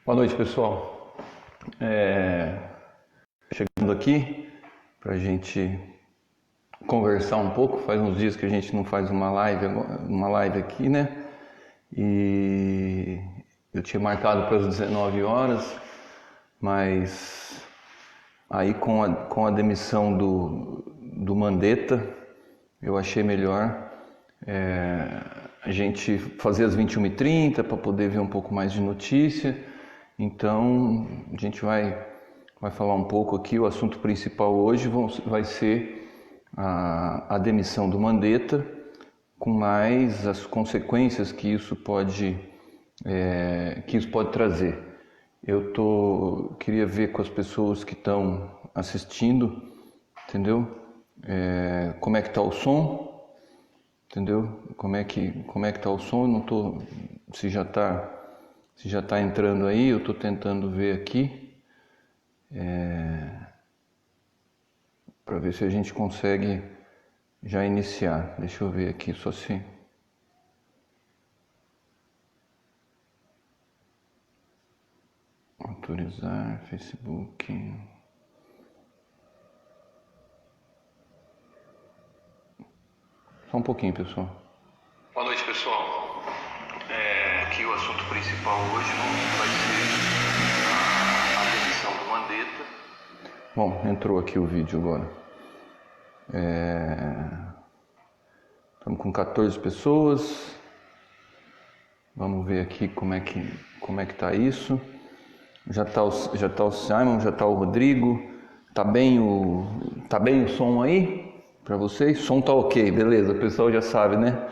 Boa noite, pessoal. Chegando aqui para a gente conversar um pouco. Faz uns dias que a gente não faz uma live aqui, né? E eu tinha marcado para as 19 horas, mas aí com a demissão do Mandetta, eu achei melhor a gente fazer às 21h30 para poder ver um pouco mais de notícia. Então a gente vai falar um pouco aqui. O assunto principal hoje vai ser a demissão do Mandetta, com mais as consequências que isso pode trazer. Queria ver com as pessoas que estão assistindo, entendeu? Como é que está o som, entendeu? Como é que está o som? Eu não tô, se já está entrando aí. Eu estou tentando ver aqui para ver se a gente consegue já iniciar. Deixa eu ver aqui só se autorizar Facebook. Só um pouquinho, pessoal. Boa noite, pessoal. Aqui o assunto principal hoje vai ser a demissão do Mandetta. Bom, entrou aqui o vídeo agora. Estamos com 14 pessoas. Vamos ver aqui como é que tá isso. Já tá o Simon, já tá o Rodrigo. Tá bem o som aí para vocês? O som tá ok, beleza. O pessoal já sabe, né?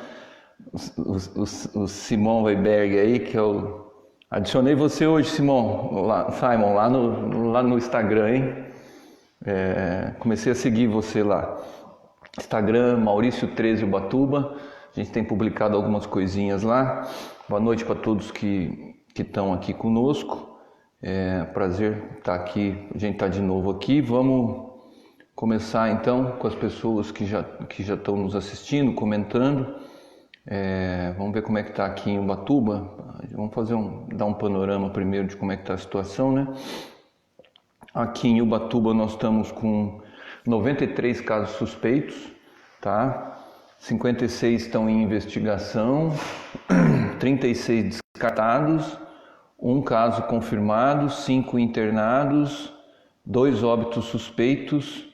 O Simon Weiberg aí, que eu adicionei você hoje, Simon, lá no Instagram, hein? Comecei a seguir você lá. Instagram, Maurício13 Ubatuba. A gente tem publicado algumas coisinhas lá. Boa noite para todos que estão aqui conosco. Prazer estar aqui, a gente está de novo aqui. Vamos começar então com as pessoas que já estão nos assistindo, comentando. Vamos ver como é que está aqui em Ubatuba. Vamos dar um panorama primeiro de como é que está a situação, né? Aqui em Ubatuba nós estamos com 93 casos suspeitos, tá? 56 estão em investigação, 36 descartados, 1 caso confirmado, 5 internados, 2 óbitos suspeitos,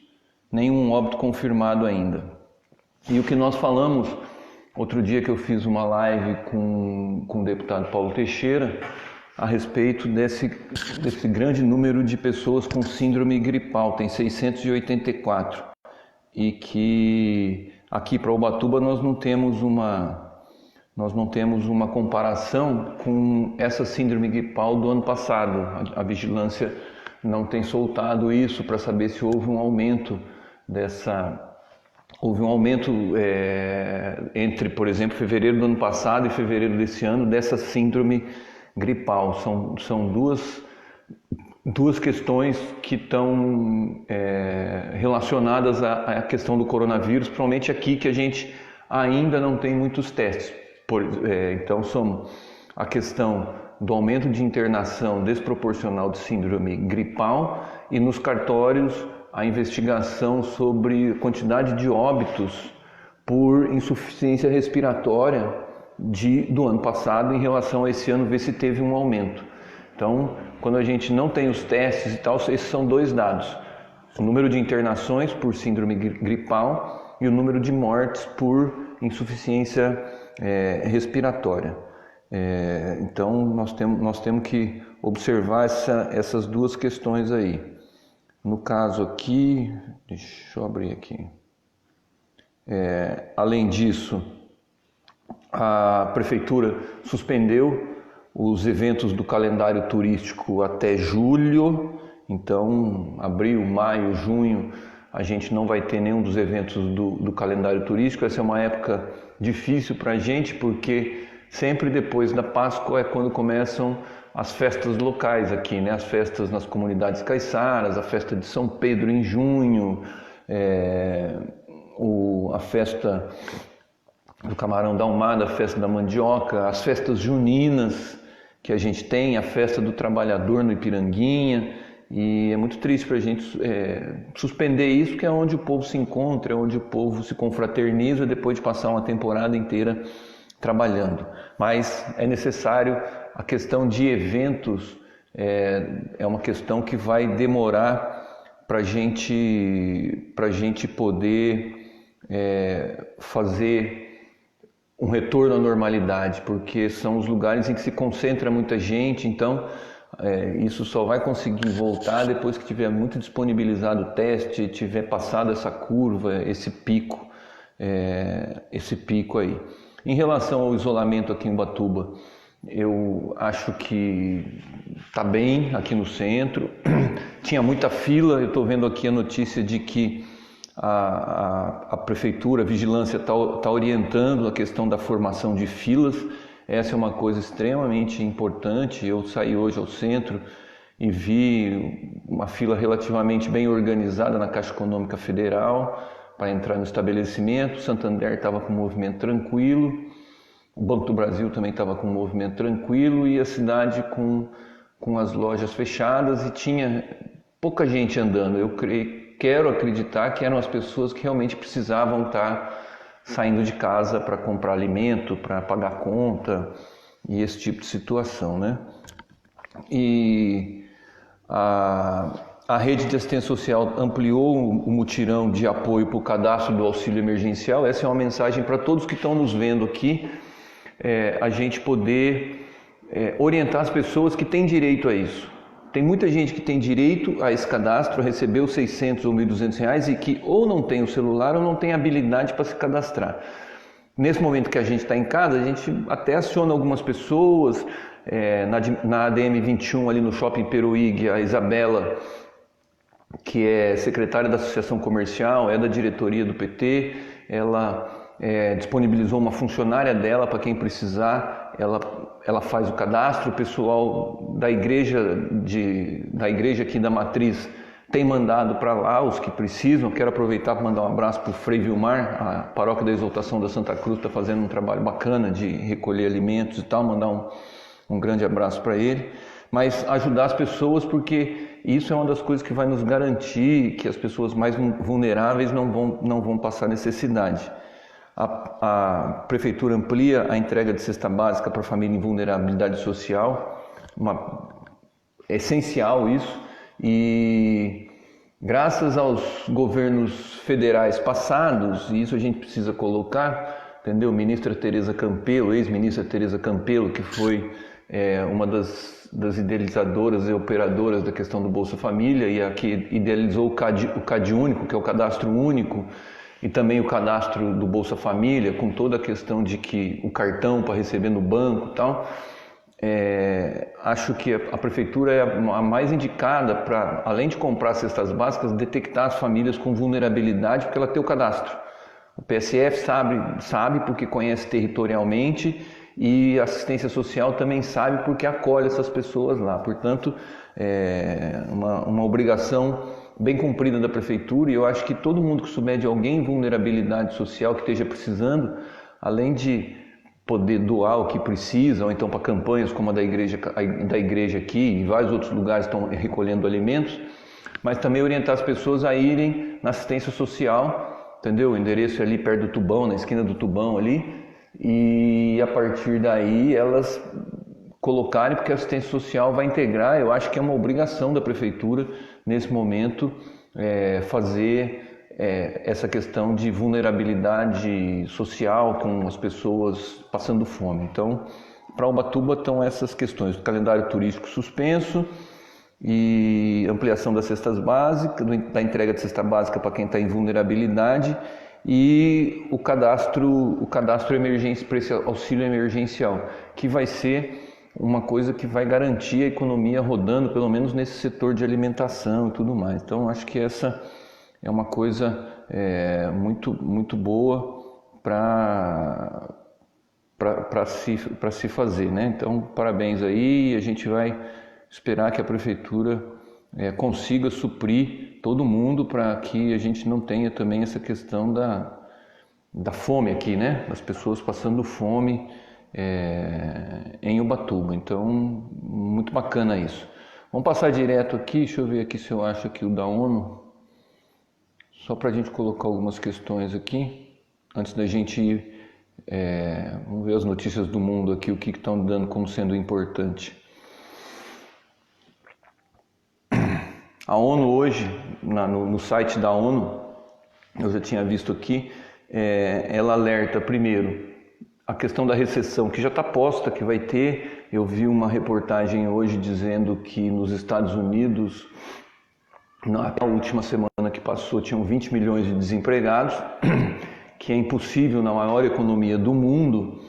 nenhum óbito confirmado ainda. E o que nós falamos outro dia, que eu fiz uma live com o deputado Paulo Teixeira a respeito desse grande número de pessoas com síndrome gripal, tem 684, e que aqui para Ubatuba nós não temos uma comparação com essa síndrome gripal do ano passado. A vigilância não tem soltado isso para saber se houve um aumento entre, por exemplo, fevereiro do ano passado e fevereiro desse ano, dessa síndrome gripal. São duas questões que estão relacionadas à questão do coronavírus, provavelmente aqui que a gente ainda não tem muitos testes. Então, são a questão do aumento de internação desproporcional de síndrome gripal e nos cartórios a investigação sobre quantidade de óbitos por insuficiência respiratória do ano passado em relação a esse ano, ver se teve um aumento. Então, quando a gente não tem os testes e tal, esses são 2 dados: o número de internações por síndrome gripal e o número de mortes por insuficiência respiratória. Então, nós temos que observar essas 2 questões aí. No caso aqui, deixa eu abrir aqui. Além disso, a prefeitura suspendeu os eventos do calendário turístico até julho. Então, abril, maio, junho, a gente não vai ter nenhum dos eventos do calendário turístico. Essa é uma época difícil para a gente, porque sempre depois da Páscoa é quando começam as festas locais aqui, né? As festas nas comunidades caiçaras, a festa de São Pedro em junho, a festa do Camarão da Ahumada, a festa da Mandioca, as festas juninas, que a gente tem, a festa do trabalhador no Ipiranguinha, e é muito triste para a gente suspender isso, que é onde o povo se encontra, é onde o povo se confraterniza depois de passar uma temporada inteira trabalhando. Mas é necessário, a questão de eventos é uma questão que vai demorar para a gente poder fazer um retorno à normalidade, porque são os lugares em que se concentra muita gente, então isso só vai conseguir voltar depois que tiver muito disponibilizado o teste, tiver passado essa curva, esse pico aí. Em relação ao isolamento aqui em Ubatuba, eu acho que está bem aqui no centro. Tinha muita fila, eu estou vendo aqui a notícia de que a prefeitura, a vigilância está orientando a questão da formação de filas. Essa é uma coisa extremamente importante. Eu saí hoje ao centro e vi uma fila relativamente bem organizada na Caixa Econômica Federal para entrar no estabelecimento. Santander estava com um movimento tranquilo, o Banco do Brasil também estava com um movimento tranquilo e a cidade com as lojas fechadas e tinha pouca gente andando. Eu quero acreditar que eram as pessoas que realmente precisavam estar saindo de casa para comprar alimento, para pagar conta e esse tipo de situação, né? E a rede de assistência social ampliou o mutirão de apoio para o cadastro do auxílio emergencial. Essa é uma mensagem para todos que estão nos vendo aqui, a gente poder orientar as pessoas que têm direito a isso. Tem muita gente que tem direito a esse cadastro, a receber os 600 ou 1.200 reais e que ou não tem o celular ou não tem habilidade para se cadastrar. Nesse momento que a gente está em casa, a gente até aciona algumas pessoas, na ADM 21 ali no Shopping Peruígue, a Isabela, que é secretária da Associação Comercial, é da diretoria do PT, ela disponibilizou uma funcionária dela para quem precisar, ela faz o cadastro. O pessoal da igreja aqui da Matriz tem mandado para lá os que precisam. Quero aproveitar para mandar um abraço para o Frei Vilmar, a Paróquia da Exaltação da Santa Cruz está fazendo um trabalho bacana de recolher alimentos e tal, mandar um grande abraço para ele. Mas ajudar as pessoas, porque isso é uma das coisas que vai nos garantir que as pessoas mais vulneráveis não vão passar necessidade. A prefeitura amplia a entrega de cesta básica para a família em vulnerabilidade social, é essencial isso, e graças aos governos federais passados, e isso a gente precisa colocar, entendeu? Ministra Tereza Campelo, ex-ministra Tereza Campelo, que foi uma das idealizadoras e operadoras da questão do Bolsa Família e a que idealizou o CAD único, que é o cadastro único, e também o cadastro do Bolsa Família, com toda a questão de que o cartão para receber no banco e tal. Acho que a prefeitura é a mais indicada para, além de comprar cestas básicas, detectar as famílias com vulnerabilidade, porque ela tem o cadastro. O PSF sabe porque conhece territorialmente, e a assistência social também sabe porque acolhe essas pessoas lá. Portanto, é uma obrigação bem cumprida da prefeitura, e eu acho que todo mundo que souber de alguém em vulnerabilidade social que esteja precisando, além de poder doar o que precisa, ou então para campanhas como a da igreja aqui e vários outros lugares estão recolhendo alimentos, mas também orientar as pessoas a irem na assistência social, entendeu? O endereço é ali perto do Tubão, na esquina do Tubão ali, e a partir daí elas colocarem, porque a assistência social vai integrar. Eu acho que é uma obrigação da prefeitura nesse momento fazer essa questão de vulnerabilidade social com as pessoas passando fome. Então, para Ubatuba estão essas questões: o calendário turístico suspenso e ampliação das cestas básicas, da entrega de cesta básica para quem está em vulnerabilidade, e o cadastro emergência para esse auxílio emergencial, que vai ser uma coisa que vai garantir a economia rodando, pelo menos nesse setor de alimentação e tudo mais. Então, acho que essa é uma coisa muito boa para se fazer, né? Então, parabéns aí, a gente vai esperar que a prefeitura consiga suprir todo mundo para que a gente não tenha também essa questão da fome aqui, né? Das pessoas passando fome em Ubatuba. Então, muito bacana isso. Vamos passar direto aqui, deixa eu ver aqui se eu acho aqui o da ONU, só para a gente colocar algumas questões aqui, antes da gente ir, vamos ver as notícias do mundo aqui, o que estão dando como sendo importante. A ONU hoje, no site da ONU, eu já tinha visto aqui, ela alerta primeiro a questão da recessão, que já está posta, que vai ter. Eu vi uma reportagem hoje dizendo que nos Estados Unidos, na última semana que passou, tinham 20 milhões de desempregados, que é impossível na maior economia do mundo,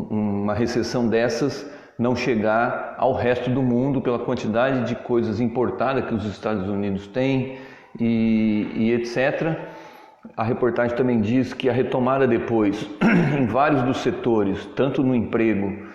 uma recessão dessas não chegar ao resto do mundo pela quantidade de coisas importadas que os Estados Unidos têm e etc. A reportagem também diz que a retomada depois, em vários dos setores, tanto no emprego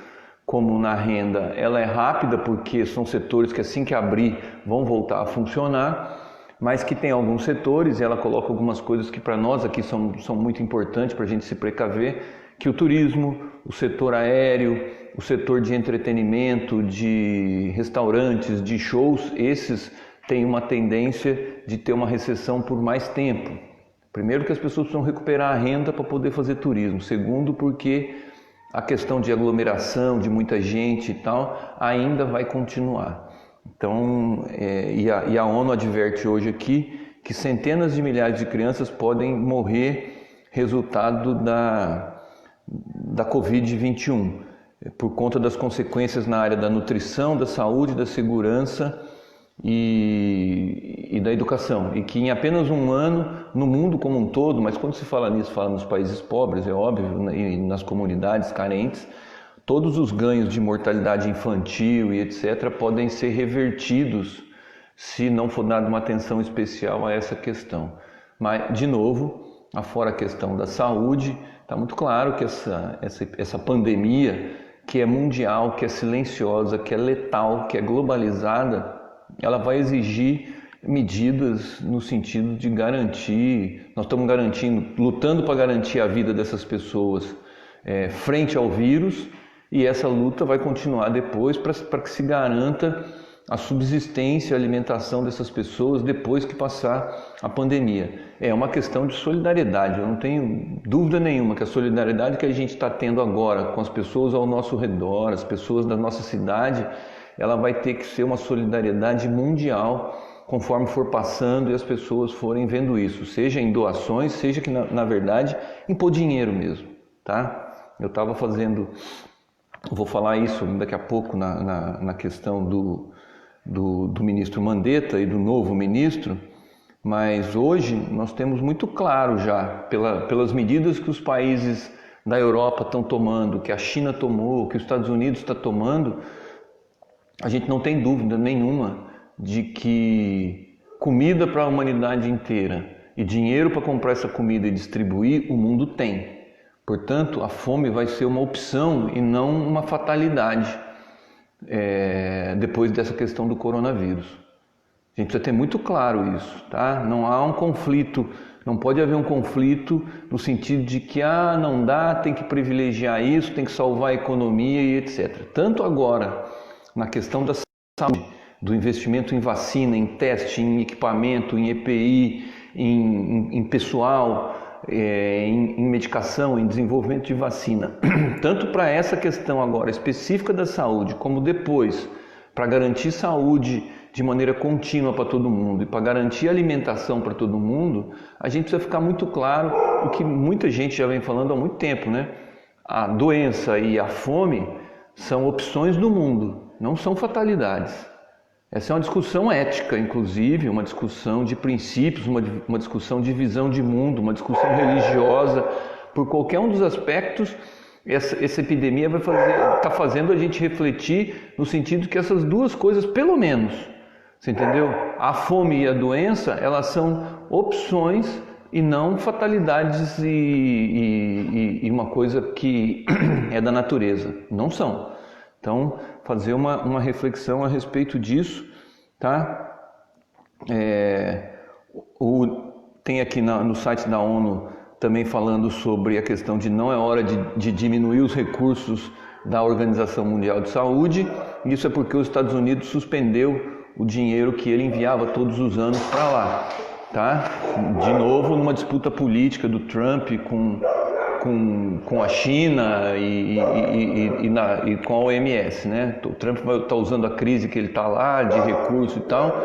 como na renda, ela é rápida porque são setores que assim que abrir vão voltar a funcionar, mas que tem alguns setores, e ela coloca algumas coisas que para nós aqui são muito importantes para a gente se precaver, que o turismo, o setor aéreo, o setor de entretenimento, de restaurantes, de shows, esses têm uma tendência de ter uma recessão por mais tempo. Primeiro, que as pessoas precisam recuperar a renda para poder fazer turismo. Segundo, porque a questão de aglomeração, de muita gente e tal, ainda vai continuar. Então, e a ONU adverte hoje aqui que centenas de milhares de crianças podem morrer resultado da Covid-21, por conta das consequências na área da nutrição, da saúde, da segurança e da educação, e que em apenas um ano, no mundo como um todo, mas quando se fala nisso, fala nos países pobres, é óbvio, e nas comunidades carentes, todos os ganhos de mortalidade infantil e etc. podem ser revertidos se não for dada uma atenção especial a essa questão. Mas, de novo, afora a questão da saúde, está muito claro que essa pandemia, que é mundial, que é silenciosa, que é letal, que é globalizada, ela vai exigir medidas no sentido de garantir, nós estamos lutando para garantir a vida dessas pessoas frente ao vírus, e essa luta vai continuar depois para que se garanta a subsistência, a alimentação dessas pessoas depois que passar a pandemia. É uma questão de solidariedade, eu não tenho dúvida nenhuma que a solidariedade que a gente está tendo agora com as pessoas ao nosso redor, as pessoas da nossa cidade, ela vai ter que ser uma solidariedade mundial conforme for passando e as pessoas forem vendo isso, seja em doações, seja que na verdade em pôr dinheiro mesmo, tá? Eu estava vou falar isso daqui a pouco na questão do ministro Mandetta e do novo ministro, mas hoje nós temos muito claro já, pelas medidas que os países da Europa estão tomando, que a China tomou, que os Estados Unidos está tomando, a gente não tem dúvida nenhuma de que comida para a humanidade inteira e dinheiro para comprar essa comida e distribuir, o mundo tem. Portanto, a fome vai ser uma opção e não uma fatalidade depois dessa questão do coronavírus. A gente precisa ter muito claro isso, tá? Não há um conflito, não pode haver um conflito no sentido de que não dá, tem que privilegiar isso, tem que salvar a economia e etc. Tanto agora, na questão da saúde, do investimento em vacina, em teste, em equipamento, em EPI, em pessoal, em medicação, em desenvolvimento de vacina, tanto para essa questão agora específica da saúde, como depois para garantir saúde de maneira contínua para todo mundo e para garantir alimentação para todo mundo, a gente precisa ficar muito claro o que muita gente já vem falando há muito tempo, né? A doença e a fome são opções do mundo, não são fatalidades. Essa é uma discussão ética, inclusive, uma discussão de princípios, uma discussão de visão de mundo, uma discussão religiosa. Por qualquer um dos aspectos, essa epidemia está fazendo a gente refletir no sentido que essas duas coisas, pelo menos, você entendeu? A fome e a doença, elas são opções e não fatalidades e uma coisa que é da natureza. Não são. Então, fazer uma reflexão a respeito disso, tá? Tem aqui no site da ONU também falando sobre a questão de não é hora de diminuir os recursos da Organização Mundial de Saúde. Isso é porque os Estados Unidos suspendeu o dinheiro que ele enviava todos os anos para lá, tá? De novo, numa disputa política do Trump com a China e com a OMS, né? O Trump está usando a crise que ele está lá, de recurso e tal,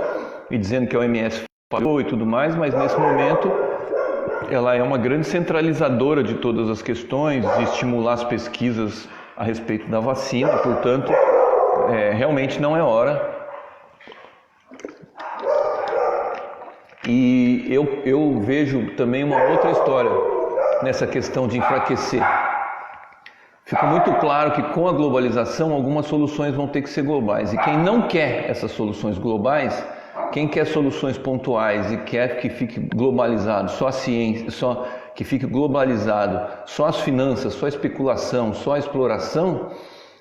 e dizendo que a OMS falhou e tudo mais, mas nesse momento ela é uma grande centralizadora de todas as questões, de estimular as pesquisas a respeito da vacina, portanto, realmente não é hora. E eu vejo também uma outra história nessa questão de enfraquecer. Fica muito claro que com a globalização algumas soluções vão ter que ser globais. E quem não quer essas soluções globais, quem quer soluções pontuais e quer que fique globalizado só a ciência, que fique globalizado só as finanças, só a especulação, só a exploração,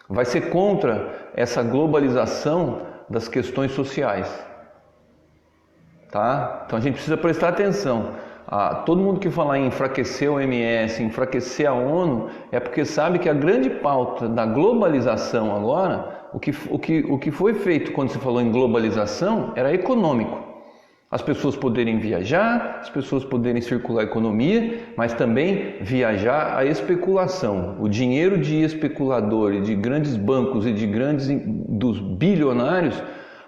vai ser contra essa globalização das questões sociais. Tá? Então a gente precisa prestar atenção. Todo mundo que falar em enfraquecer a OMS, enfraquecer a ONU, é porque sabe que a grande pauta da globalização agora, o que foi feito quando se falou em globalização era econômico. As pessoas poderem viajar, as pessoas poderem circular a economia, mas também viajar a especulação. O dinheiro de especulador e de grandes bancos e dos bilionários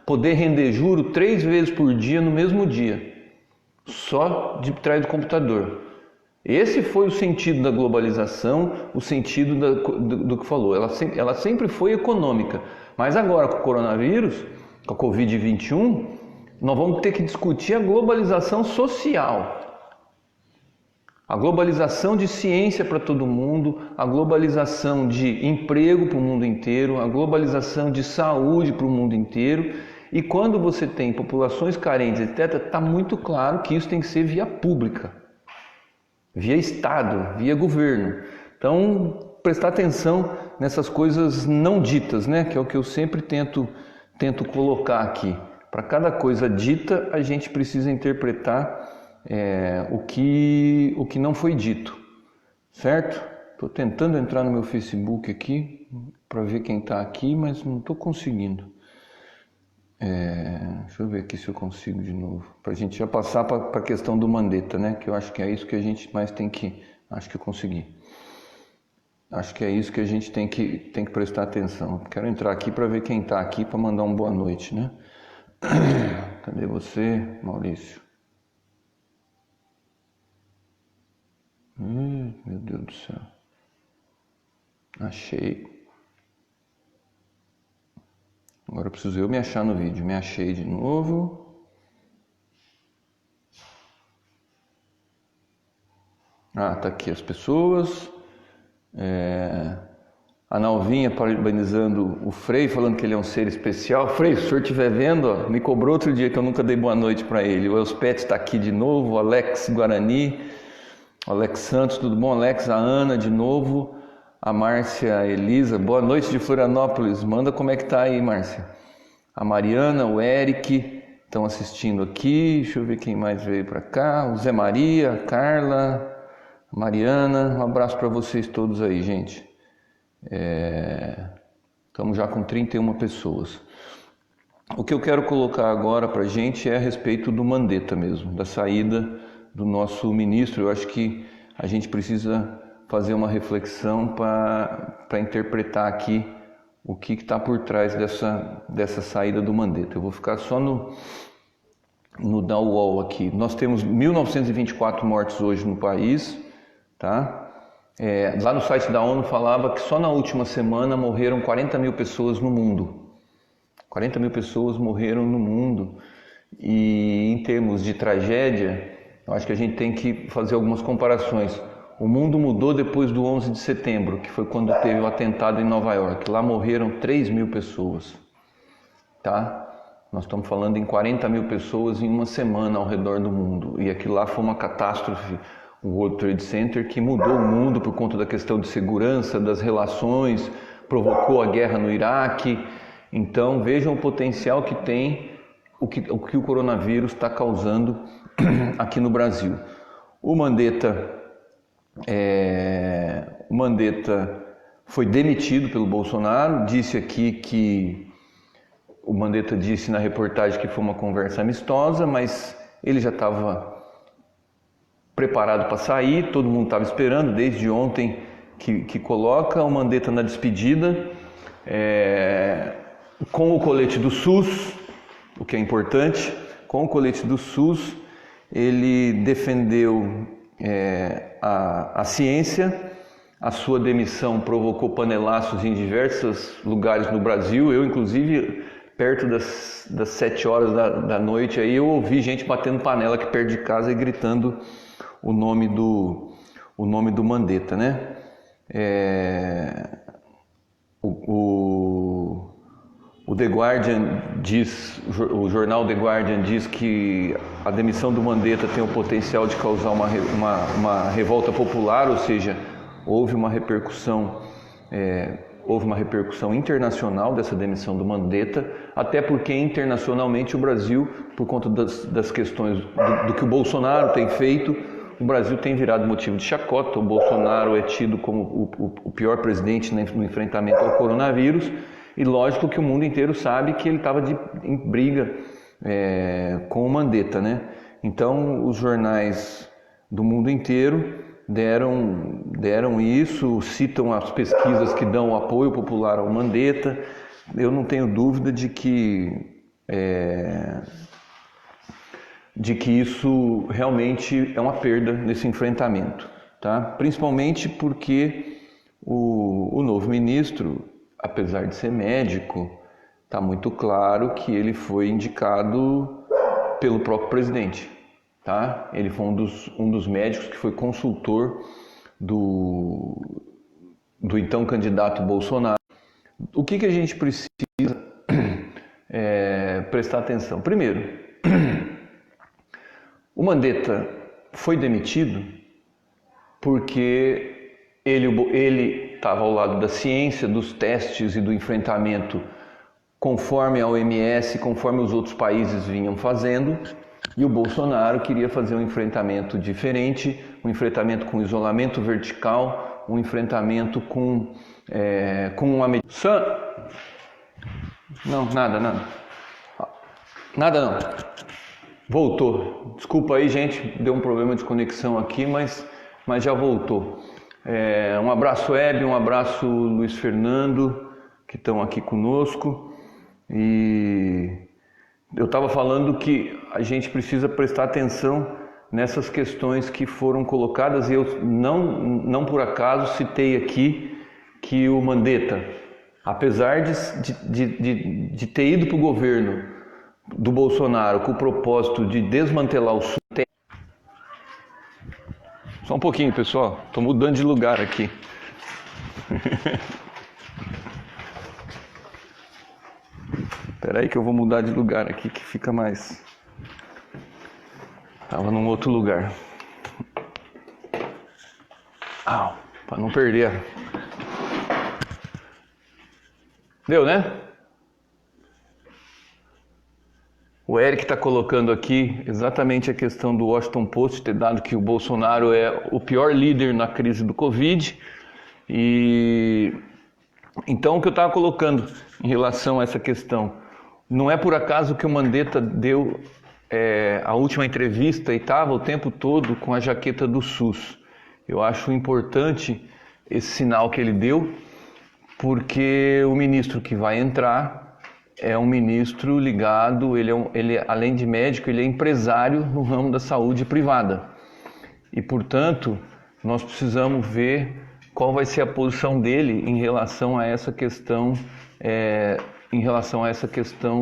poder render juro 3 vezes por dia no mesmo dia, só de trás do computador. Esse foi o sentido da globalização, o sentido do que falou. Ela sempre foi econômica, mas agora com o coronavírus, com a Covid-21, nós vamos ter que discutir a globalização social. A globalização de ciência para todo mundo, a globalização de emprego para o mundo inteiro, a globalização de saúde para o mundo inteiro. E quando você tem populações carentes, etc., está muito claro que isso tem que ser via pública, via Estado, via governo. Então, prestar atenção nessas coisas não ditas, né? Que é o que eu sempre tento colocar aqui. Para cada coisa dita, a gente precisa interpretar o que não foi dito, certo? Estou tentando entrar no meu Facebook aqui para ver quem está aqui, mas não estou conseguindo. Deixa eu ver aqui se eu consigo de novo, para a gente já passar para a questão do Mandetta, né? Que eu acho que é isso que a gente mais tem que... Acho que eu consegui. Acho que é isso que a gente tem que prestar atenção. Quero entrar aqui para ver quem está aqui para mandar uma boa noite, né? Cadê você, Maurício? Meu Deus do céu. Achei. Agora eu preciso eu me achar no vídeo. Me achei de novo. Tá aqui as pessoas. A Nalvinha parabenizando o Frei, falando que ele é um ser especial. Frei, se o senhor estiver vendo, me cobrou outro dia que eu nunca dei boa noite para ele. O Elspeth está aqui de novo, o Alex Guarani, o Alex Santos, tudo bom? Alex, a Ana de novo. A Márcia Elisa, boa noite de Florianópolis, manda como é que tá aí, Márcia. A Mariana, o Eric, estão assistindo aqui, deixa eu ver quem mais veio para cá, o Zé Maria, a Carla, a Mariana, um abraço para vocês todos aí, gente. Estamos já com 31 pessoas. O que eu quero colocar agora para a gente é a respeito do Mandetta mesmo, da saída do nosso ministro. Eu acho que a gente precisa fazer uma reflexão para interpretar aqui o que está por trás dessa saída do Mandetta. Eu vou ficar só no da UOL aqui. Nós temos 1.924 mortes hoje no país, tá? Lá no site da ONU falava que só na última semana morreram 40 mil pessoas no mundo. 40 mil pessoas morreram no mundo. E em termos de tragédia, eu acho que a gente tem que fazer algumas comparações. O mundo mudou depois do 11 de setembro, que foi quando teve o atentado em Nova York. Lá morreram 3 mil pessoas, tá? Nós estamos falando em 40 mil pessoas em uma semana ao redor do mundo. E aquilo lá foi uma catástrofe, o World Trade Center, que mudou o mundo por conta da questão de segurança, das relações, provocou a guerra no Iraque. Então vejam o potencial que tem o que o coronavírus está causando aqui no Brasil. O Mandetta O Mandetta foi demitido pelo Bolsonaro, disse aqui que o Mandetta disse na reportagem que foi uma conversa amistosa, mas ele já estava preparado para sair, todo mundo estava esperando desde ontem que coloca o Mandetta na despedida, com o colete do SUS, o que é importante, com o colete do SUS, ele defendeu a ciência. A sua demissão provocou panelaços em diversos lugares no Brasil. Eu, inclusive, perto das 7 horas da noite, aí eu ouvi gente batendo panela aqui perto de casa e gritando o nome do Mandetta, né? O The Guardian diz, o jornal The Guardian diz que a demissão do Mandetta tem o potencial de causar uma revolta popular, ou seja, houve uma repercussão internacional dessa demissão do Mandetta, até porque internacionalmente o Brasil, por conta das questões do que o Bolsonaro tem feito, o Brasil tem virado motivo de chacota. O Bolsonaro é tido como o pior presidente no enfrentamento ao coronavírus, e lógico que o mundo inteiro sabe que ele estava em briga com o Mandetta, né? Então os jornais do mundo inteiro deram isso, citam as pesquisas que dão apoio popular ao Mandetta. Eu não tenho dúvida de que isso realmente é uma perda nesse enfrentamento, tá? Principalmente porque o novo ministro, apesar de ser médico, está muito claro que ele foi indicado pelo próprio presidente, tá? Ele foi um dos médicos que foi consultor do então candidato Bolsonaro. O que a gente precisa prestar atenção? Primeiro, o Mandetta foi demitido porque ele estava ao lado da ciência, dos testes e do enfrentamento conforme a OMS, conforme os outros países vinham fazendo, e o Bolsonaro queria fazer um enfrentamento diferente, um enfrentamento com isolamento vertical, um enfrentamento com uma medida... Não, nada não. Voltou. Desculpa aí, gente, deu um problema de conexão aqui, mas já voltou. Um abraço, Hebe, um abraço, Luiz Fernando, que estão aqui conosco. E eu estava falando que a gente precisa prestar atenção nessas questões que foram colocadas, e eu não por acaso citei aqui que o Mandetta, apesar de ter ido para o governo do Bolsonaro com o propósito de desmantelar o SUS. Só um pouquinho, pessoal, estou mudando de lugar aqui. Espera aí que eu vou mudar de lugar aqui, que fica mais... Estava num outro lugar. Para não perder. Deu, né? O Eric está colocando aqui exatamente a questão do Washington Post ter dado que o Bolsonaro é o pior líder na crise do Covid. E então o que eu estava colocando em relação a essa questão, não é por acaso que o Mandetta deu a última entrevista e estava o tempo todo com a jaqueta do SUS. Eu acho importante esse sinal que ele deu, porque o ministro que vai entrar é um ministro ligado, ele além de médico, ele é empresário no ramo da saúde privada. E, portanto, nós precisamos ver qual vai ser a posição dele em relação a essa questão,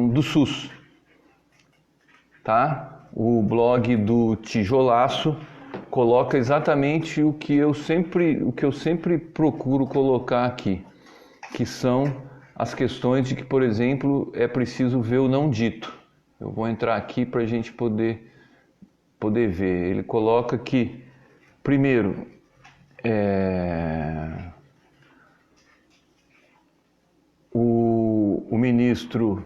do SUS. Tá? O blog do Tijolaço coloca exatamente o que eu sempre procuro colocar aqui, que são as questões de que, por exemplo, é preciso ver o não dito. Eu vou entrar aqui para a gente poder ver. Ele coloca que, primeiro, o ministro,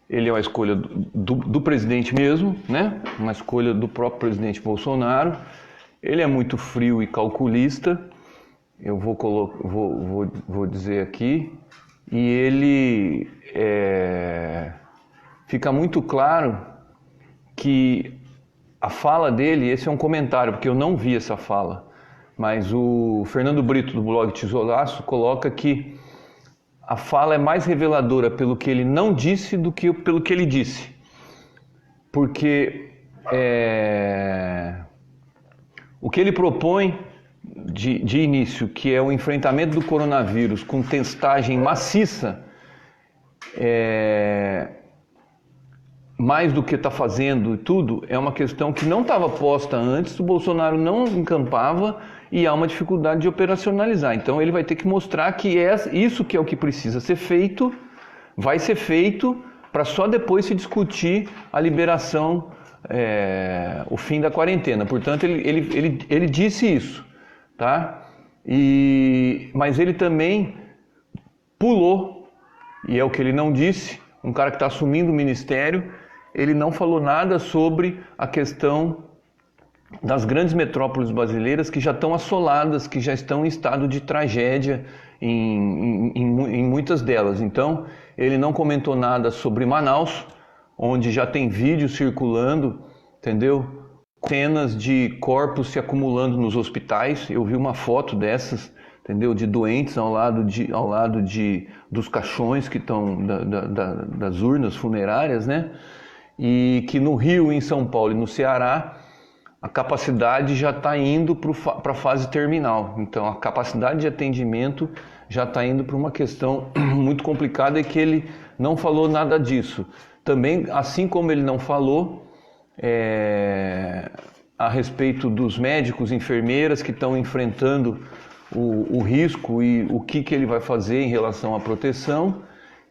ele é uma escolha do presidente mesmo, né? Uma escolha do próprio presidente Bolsonaro, Ele é muito frio e calculista, eu vou dizer aqui, e ele fica muito claro que a fala dele, esse é um comentário, porque eu não vi essa fala, mas o Fernando Brito, do blog Tijolaço, coloca que a fala é mais reveladora pelo que ele não disse do que pelo que ele disse. Porque o que ele propõe de início, que é o enfrentamento do coronavírus com testagem maciça, mais do que está fazendo e tudo, é uma questão que não estava posta antes, o Bolsonaro não encampava e há uma dificuldade de operacionalizar. Então ele vai ter que mostrar que isso que é o que precisa ser feito, vai ser feito para só depois se discutir a liberação, o fim da quarentena. Portanto, ele disse isso, tá? Mas ele também pulou, e é o que ele não disse, um cara que está assumindo o ministério, ele não falou nada sobre a questão das grandes metrópoles brasileiras que já estão assoladas, que já estão em estado de tragédia em muitas delas. Então, ele não comentou nada sobre Manaus, onde já tem vídeo circulando, entendeu? Cenas de corpos se acumulando nos hospitais. Eu vi uma foto dessas, entendeu? De doentes ao lado dos caixões que estão das urnas funerárias, né? E que no Rio, em São Paulo e no Ceará, a capacidade já está indo para a fase terminal. Então, a capacidade de atendimento já está indo para uma questão muito complicada e que ele não falou nada disso. Também, assim como ele não falou a respeito dos médicos, enfermeiras que estão enfrentando o risco e o que ele vai fazer em relação à proteção,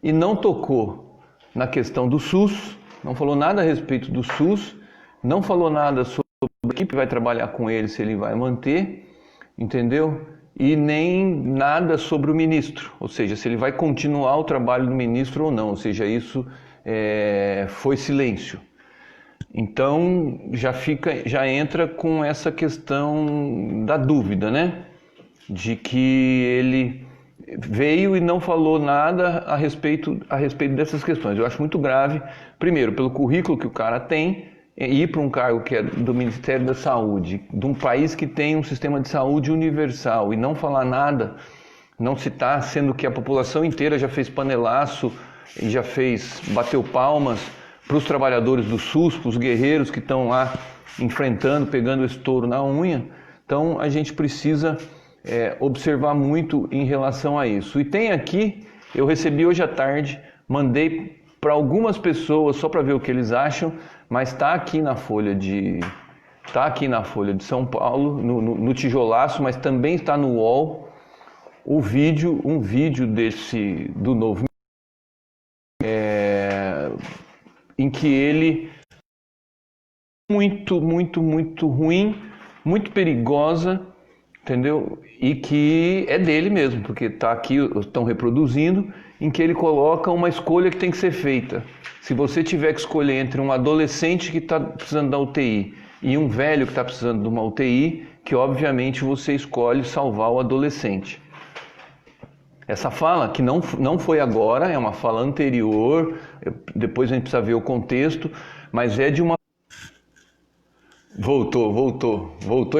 e não tocou na questão do SUS, não falou nada a respeito do SUS, não falou nada sobre a equipe que vai trabalhar com ele, se ele vai manter, entendeu? E nem nada sobre o ministro, ou seja, se ele vai continuar o trabalho do ministro ou não, ou seja, isso foi silêncio. Então já entra com essa questão da dúvida, né? De que ele veio e não falou nada a respeito dessas questões. Eu acho muito grave, primeiro, pelo currículo que o cara tem, ir para um cargo que é do Ministério da Saúde, de um país que tem um sistema de saúde universal, e não falar nada, não citar, sendo que a população inteira já fez panelaço e já bateu palmas para os trabalhadores do SUS, para os guerreiros que estão lá enfrentando, pegando esse touro na unha. Então a gente precisa observar muito em relação a isso. E tem aqui, eu recebi hoje à tarde, mandei para algumas pessoas só para ver o que eles acham, mas está aqui na Folha de São Paulo, no Tijolaço, mas também está no UOL, um vídeo do novo, em que ele muito ruim, muito perigosa, entendeu? E que é dele mesmo, porque está aqui, estão reproduzindo, em que ele coloca uma escolha que tem que ser feita. Se você tiver que escolher entre um adolescente que está precisando da UTI e um velho que está precisando de uma UTI, que obviamente você escolhe salvar o adolescente. Essa fala, que não foi agora, é uma fala anterior, depois a gente precisa ver o contexto, mas é de uma... Voltou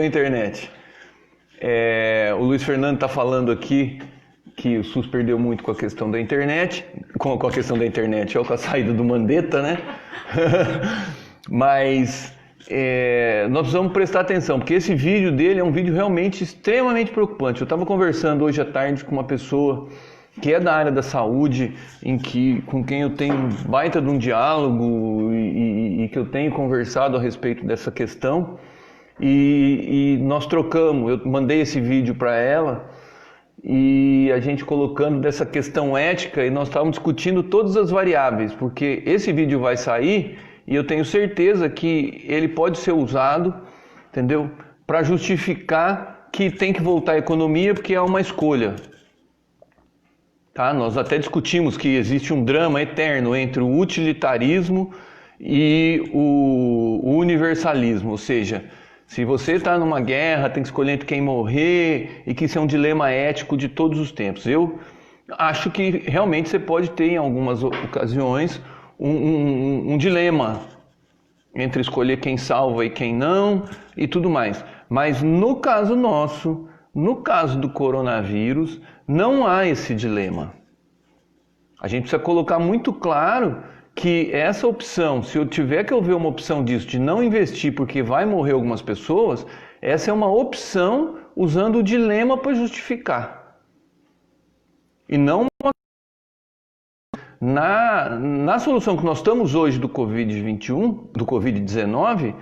a internet. O Luiz Fernando está falando aqui que o SUS perdeu muito com a questão da internet, com a questão da internet, com a saída do Mandetta, né? Mas nós precisamos prestar atenção, porque esse vídeo dele é um vídeo realmente extremamente preocupante. Eu estava conversando hoje à tarde com uma pessoa que é da área da saúde, com quem eu tenho um baita de um diálogo e que eu tenho conversado a respeito dessa questão, e nós trocamos, eu mandei esse vídeo para ela, e a gente colocando dessa questão ética, e nós estávamos discutindo todas as variáveis, porque esse vídeo vai sair e eu tenho certeza que ele pode ser usado, entendeu? Para justificar que tem que voltar à economia porque é uma escolha. Tá? Nós até discutimos que existe um drama eterno entre o utilitarismo e o universalismo, ou seja, Se você está numa guerra, tem que escolher entre quem morrer, e que isso é um dilema ético de todos os tempos. Eu acho que realmente você pode ter em algumas ocasiões um dilema entre escolher quem salva e quem não e tudo mais. Mas no caso nosso, no caso do coronavírus, não há esse dilema. A gente precisa colocar muito claro que essa opção, se eu tiver que haver uma opção disso, de não investir porque vai morrer algumas pessoas, essa é uma opção usando o dilema para justificar. E não na solução que nós estamos hoje do Covid-19,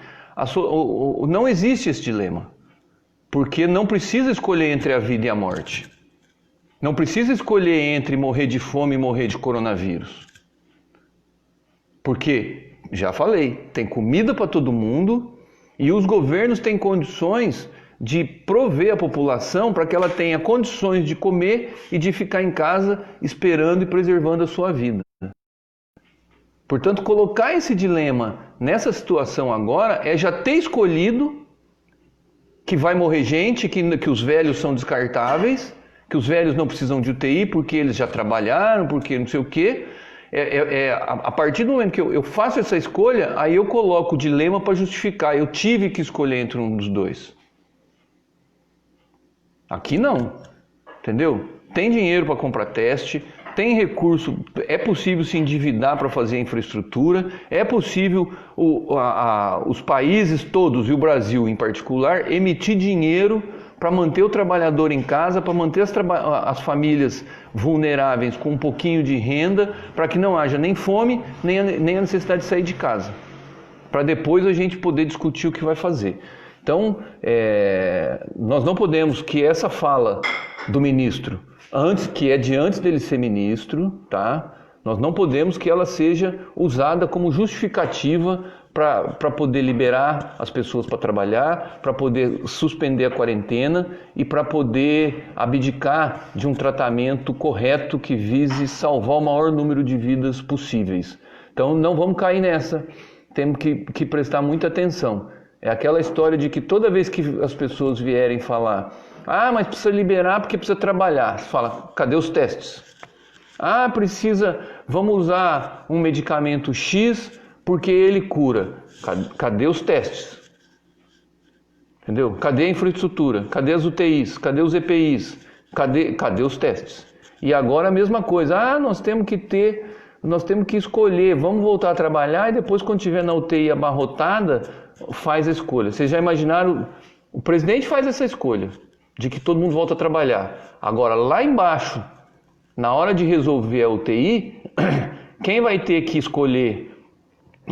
não existe esse dilema. Porque não precisa escolher entre a vida e a morte. Não precisa escolher entre morrer de fome e morrer de coronavírus. Porque, já falei, tem comida para todo mundo e os governos têm condições de prover a população para que ela tenha condições de comer e de ficar em casa esperando e preservando a sua vida. Portanto, colocar esse dilema nessa situação agora é já ter escolhido que vai morrer gente, que os velhos são descartáveis, que os velhos não precisam de UTI porque eles já trabalharam, porque não sei o quê. A partir do momento que eu faço essa escolha, aí eu coloco o dilema para justificar. Eu tive que escolher entre um dos dois. Aqui não, entendeu? Tem dinheiro para comprar teste, tem recurso, é possível se endividar para fazer a infraestrutura, é possível os países todos, e o Brasil em particular, emitir dinheiro para manter o trabalhador em casa, para manter as famílias vulneráveis com um pouquinho de renda, para que não haja nem fome, nem a necessidade de sair de casa. Para depois a gente poder discutir o que vai fazer. Então, nós não podemos que essa fala do ministro, que é de antes dele ser ministro, tá? Nós não podemos que ela seja usada como justificativa para poder liberar as pessoas para trabalhar, para poder suspender a quarentena e para poder abdicar de um tratamento correto que vise salvar o maior número de vidas possíveis. Então não vamos cair nessa, temos que prestar muita atenção. É aquela história de que toda vez que as pessoas vierem falar, mas precisa liberar porque precisa trabalhar, você fala, cadê os testes? Vamos usar um medicamento X porque ele cura. Cadê os testes? Entendeu? Cadê a infraestrutura? Cadê as UTIs? Cadê os EPIs? Cadê os testes? E agora a mesma coisa. Nós temos que escolher, vamos voltar a trabalhar e depois quando tiver na UTI abarrotada, faz a escolha. Vocês já imaginaram? O presidente faz essa escolha de que todo mundo volta a trabalhar. Agora lá embaixo, na hora de resolver a UTI, quem vai ter que escolher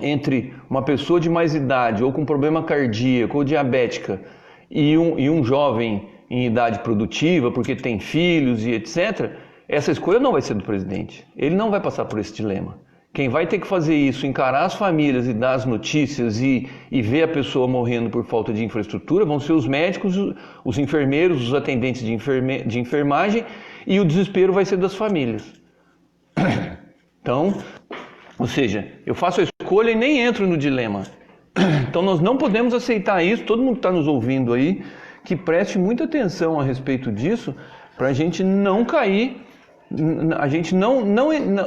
entre uma pessoa de mais idade ou com problema cardíaco ou diabética e um jovem em idade produtiva porque tem filhos e etc., essa escolha não vai ser do presidente. Ele não vai passar por esse dilema. Quem vai ter que fazer isso, encarar as famílias e dar as notícias e ver a pessoa morrendo por falta de infraestrutura, vão ser os médicos, os enfermeiros, os atendentes de enfermagem, e o desespero vai ser das famílias. Então, ou seja, eu faço a escolha e nem entro no dilema. Então nós não podemos aceitar isso, todo mundo que está nos ouvindo aí, que preste muita atenção a respeito disso, para a gente não cair, a gente não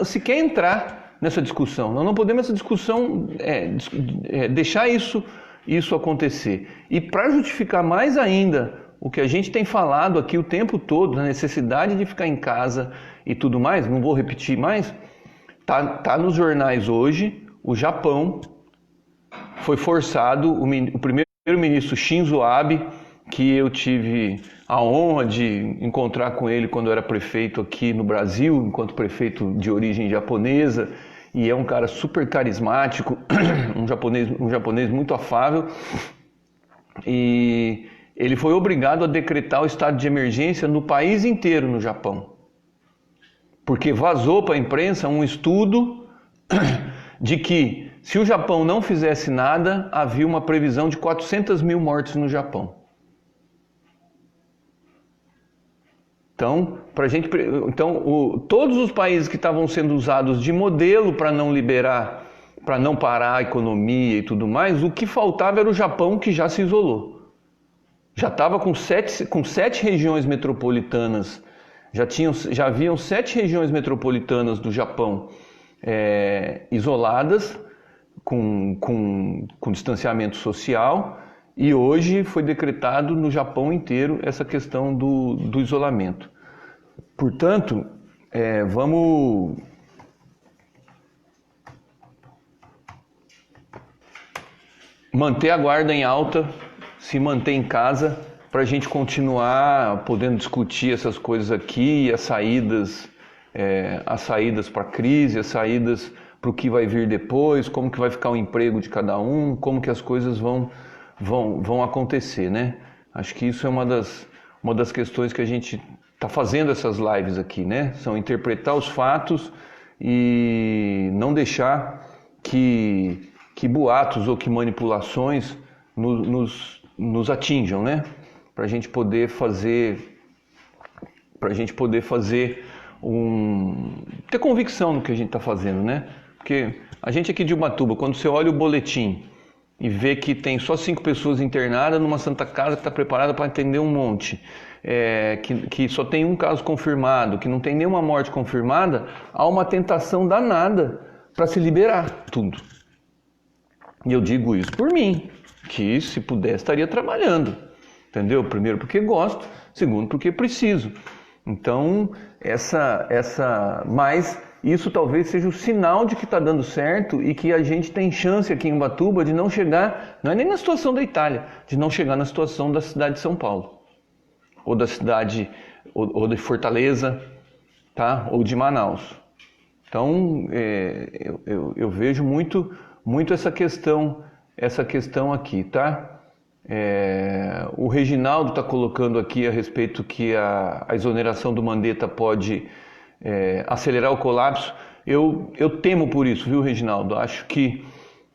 sequer entrar nessa discussão. Nós não podemos essa discussão deixar isso acontecer. E para justificar mais ainda o que a gente tem falado aqui o tempo todo, na necessidade de ficar em casa e tudo mais, não vou repetir mais, tá nos jornais hoje, o Japão foi forçado, o primeiro-ministro Shinzo Abe, que eu tive a honra de encontrar com ele quando eu era prefeito aqui no Brasil, enquanto prefeito de origem japonesa, e é um cara super carismático, um japonês muito afável, e ele foi obrigado a decretar o estado de emergência no país inteiro no Japão, porque vazou para a imprensa um estudo de que se o Japão não fizesse nada, havia uma previsão de 400 mil mortes no Japão. Então, todos os países que estavam sendo usados de modelo para não liberar, para não parar a economia e tudo mais, o que faltava era o Japão, que já se isolou. Já estava com sete regiões metropolitanas, já haviam 7 regiões metropolitanas do Japão isoladas, com distanciamento social, e hoje foi decretado no Japão inteiro essa questão do isolamento. Portanto, vamos manter a guarda em alta, se manter em casa, para a gente continuar podendo discutir essas coisas aqui, as saídas para a crise, as saídas para o que vai vir depois, como que vai ficar o emprego de cada um, como que as coisas vão acontecer, né? Acho que isso é uma das questões que a gente está fazendo essas lives aqui, né? São interpretar os fatos e não deixar que boatos ou que manipulações nos atinjam, né? Para a gente poder fazer ter convicção no que a gente está fazendo, né? Porque a gente aqui de Ubatuba, quando você olha o boletim e vê que tem só 5 pessoas internadas numa Santa Casa que está preparada para atender um monte, que só tem um caso confirmado, que não tem nenhuma morte confirmada, há uma tentação danada para se liberar tudo. E eu digo isso por mim, que se pudesse estaria trabalhando, entendeu? Primeiro porque gosto, segundo porque preciso. Então, mas isso talvez seja o sinal de que está dando certo e que a gente tem chance aqui em Ubatuba de não chegar, não é nem na situação da Itália, de não chegar na situação da cidade de São Paulo, ou da cidade, ou de Fortaleza, tá? Ou de Manaus. Então, eu vejo muito essa questão aqui, tá? O Reginaldo está colocando aqui a respeito que a exoneração do Mandetta pode acelerar o colapso. Eu temo por isso, viu, Reginaldo? Acho que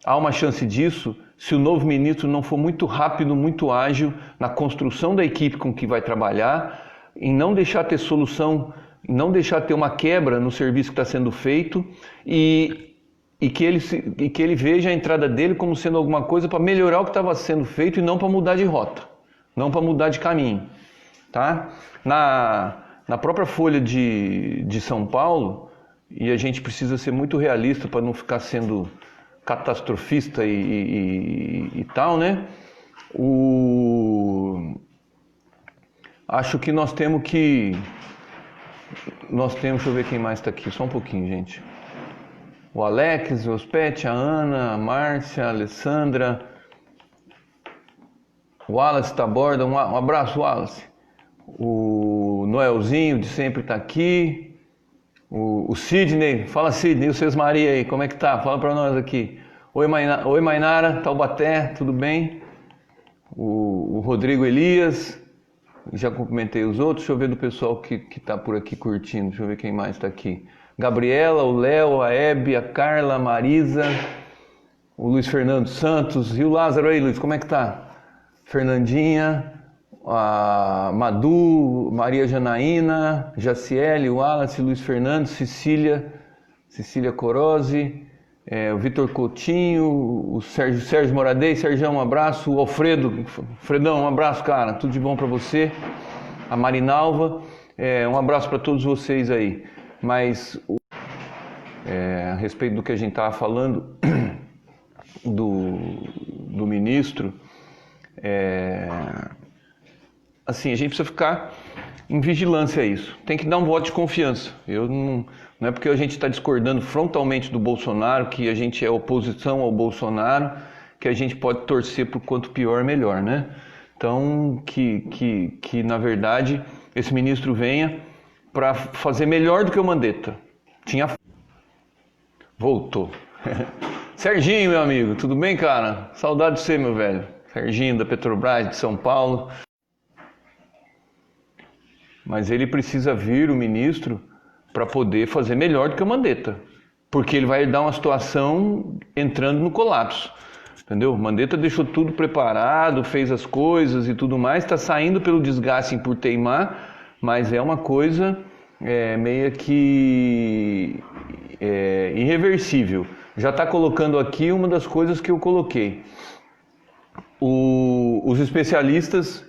há uma chance disso se o novo ministro não for muito rápido, muito ágil na construção da equipe com que vai trabalhar, em não deixar ter solução, em não deixar ter uma quebra no serviço que está sendo feito e que ele veja a entrada dele como sendo alguma coisa para melhorar o que estava sendo feito e não para mudar de rota, não para mudar de caminho, tá? Na própria Folha de São Paulo, e a gente precisa ser muito realista para não ficar sendo catastrofista e tal, né? Acho que nós temos, deixa eu ver quem mais está aqui, só um pouquinho, gente. O Alex, o Ospete, a Ana, a Márcia, a Alessandra, o Wallace Taborda, um abraço, Wallace. O Noelzinho, de sempre, está aqui. O Sidney, fala Sidney, e o Cês Maria aí, como é que tá? Fala para nós aqui. Oi Mainara, Taubaté, tudo bem? O Rodrigo Elias, já cumprimentei os outros, deixa eu ver do pessoal que está por aqui curtindo, deixa eu ver quem mais está aqui. Gabriela, o Léo, a Hebe, a Carla, a Marisa, o Luiz Fernando Santos e o Lázaro aí, Luiz, como é que tá? Fernandinha, a Madu, Maria Janaína, Jaciele, o Wallace, Luiz Fernando, Cecília Corozzi, o Vitor Coutinho, o Sérgio Moradei, Sérgio, um abraço, o Alfredo, Fredão, um abraço, cara, tudo de bom para você, a Marinalva, um abraço para todos vocês aí. Mas a respeito do que a gente estava falando do ministro, assim, a gente precisa ficar em vigilância a isso. Tem que dar um voto de confiança. Não é porque a gente está discordando frontalmente do Bolsonaro, que a gente é oposição ao Bolsonaro, que a gente pode torcer para o quanto pior, melhor, né? Então, que na verdade esse ministro venha para fazer melhor do que o Mandetta. Voltou. Serginho, meu amigo, tudo bem, cara? Saudade de você, meu velho. Serginho, da Petrobras, de São Paulo. Mas ele precisa vir, o ministro, para poder fazer melhor do que o Mandetta. Porque ele vai dar uma situação entrando no colapso. Entendeu? O Mandetta deixou tudo preparado, fez as coisas e tudo mais, está saindo pelo desgaste por teimar, mas é uma coisa meio que irreversível. Já está colocando aqui uma das coisas que eu coloquei. Os especialistas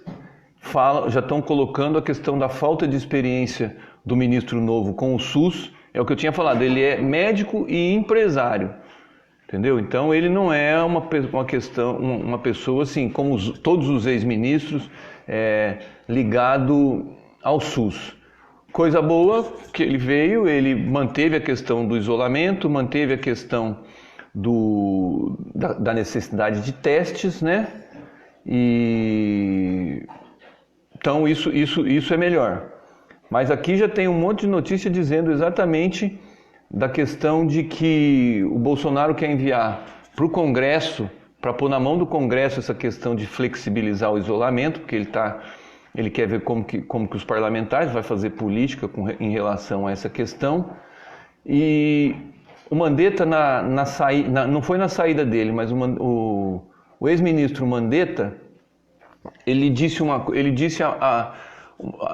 já estão colocando a questão da falta de experiência do ministro novo com o SUS. É o que eu tinha falado, ele é médico e empresário, entendeu? Então ele não é uma pessoa assim, como todos os ex-ministros, ligado ao SUS. Coisa boa que ele veio, ele manteve a questão do isolamento, manteve a questão da necessidade de testes, né? Então isso é melhor. Mas aqui já tem um monte de notícia dizendo exatamente da questão de que o Bolsonaro quer enviar para o Congresso, para pôr na mão do Congresso essa questão de flexibilizar o isolamento, porque ele quer ver como que os parlamentares vão fazer política em relação a essa questão. E o Mandetta, não foi na saída dele, mas o ex-ministro Mandetta, ele disse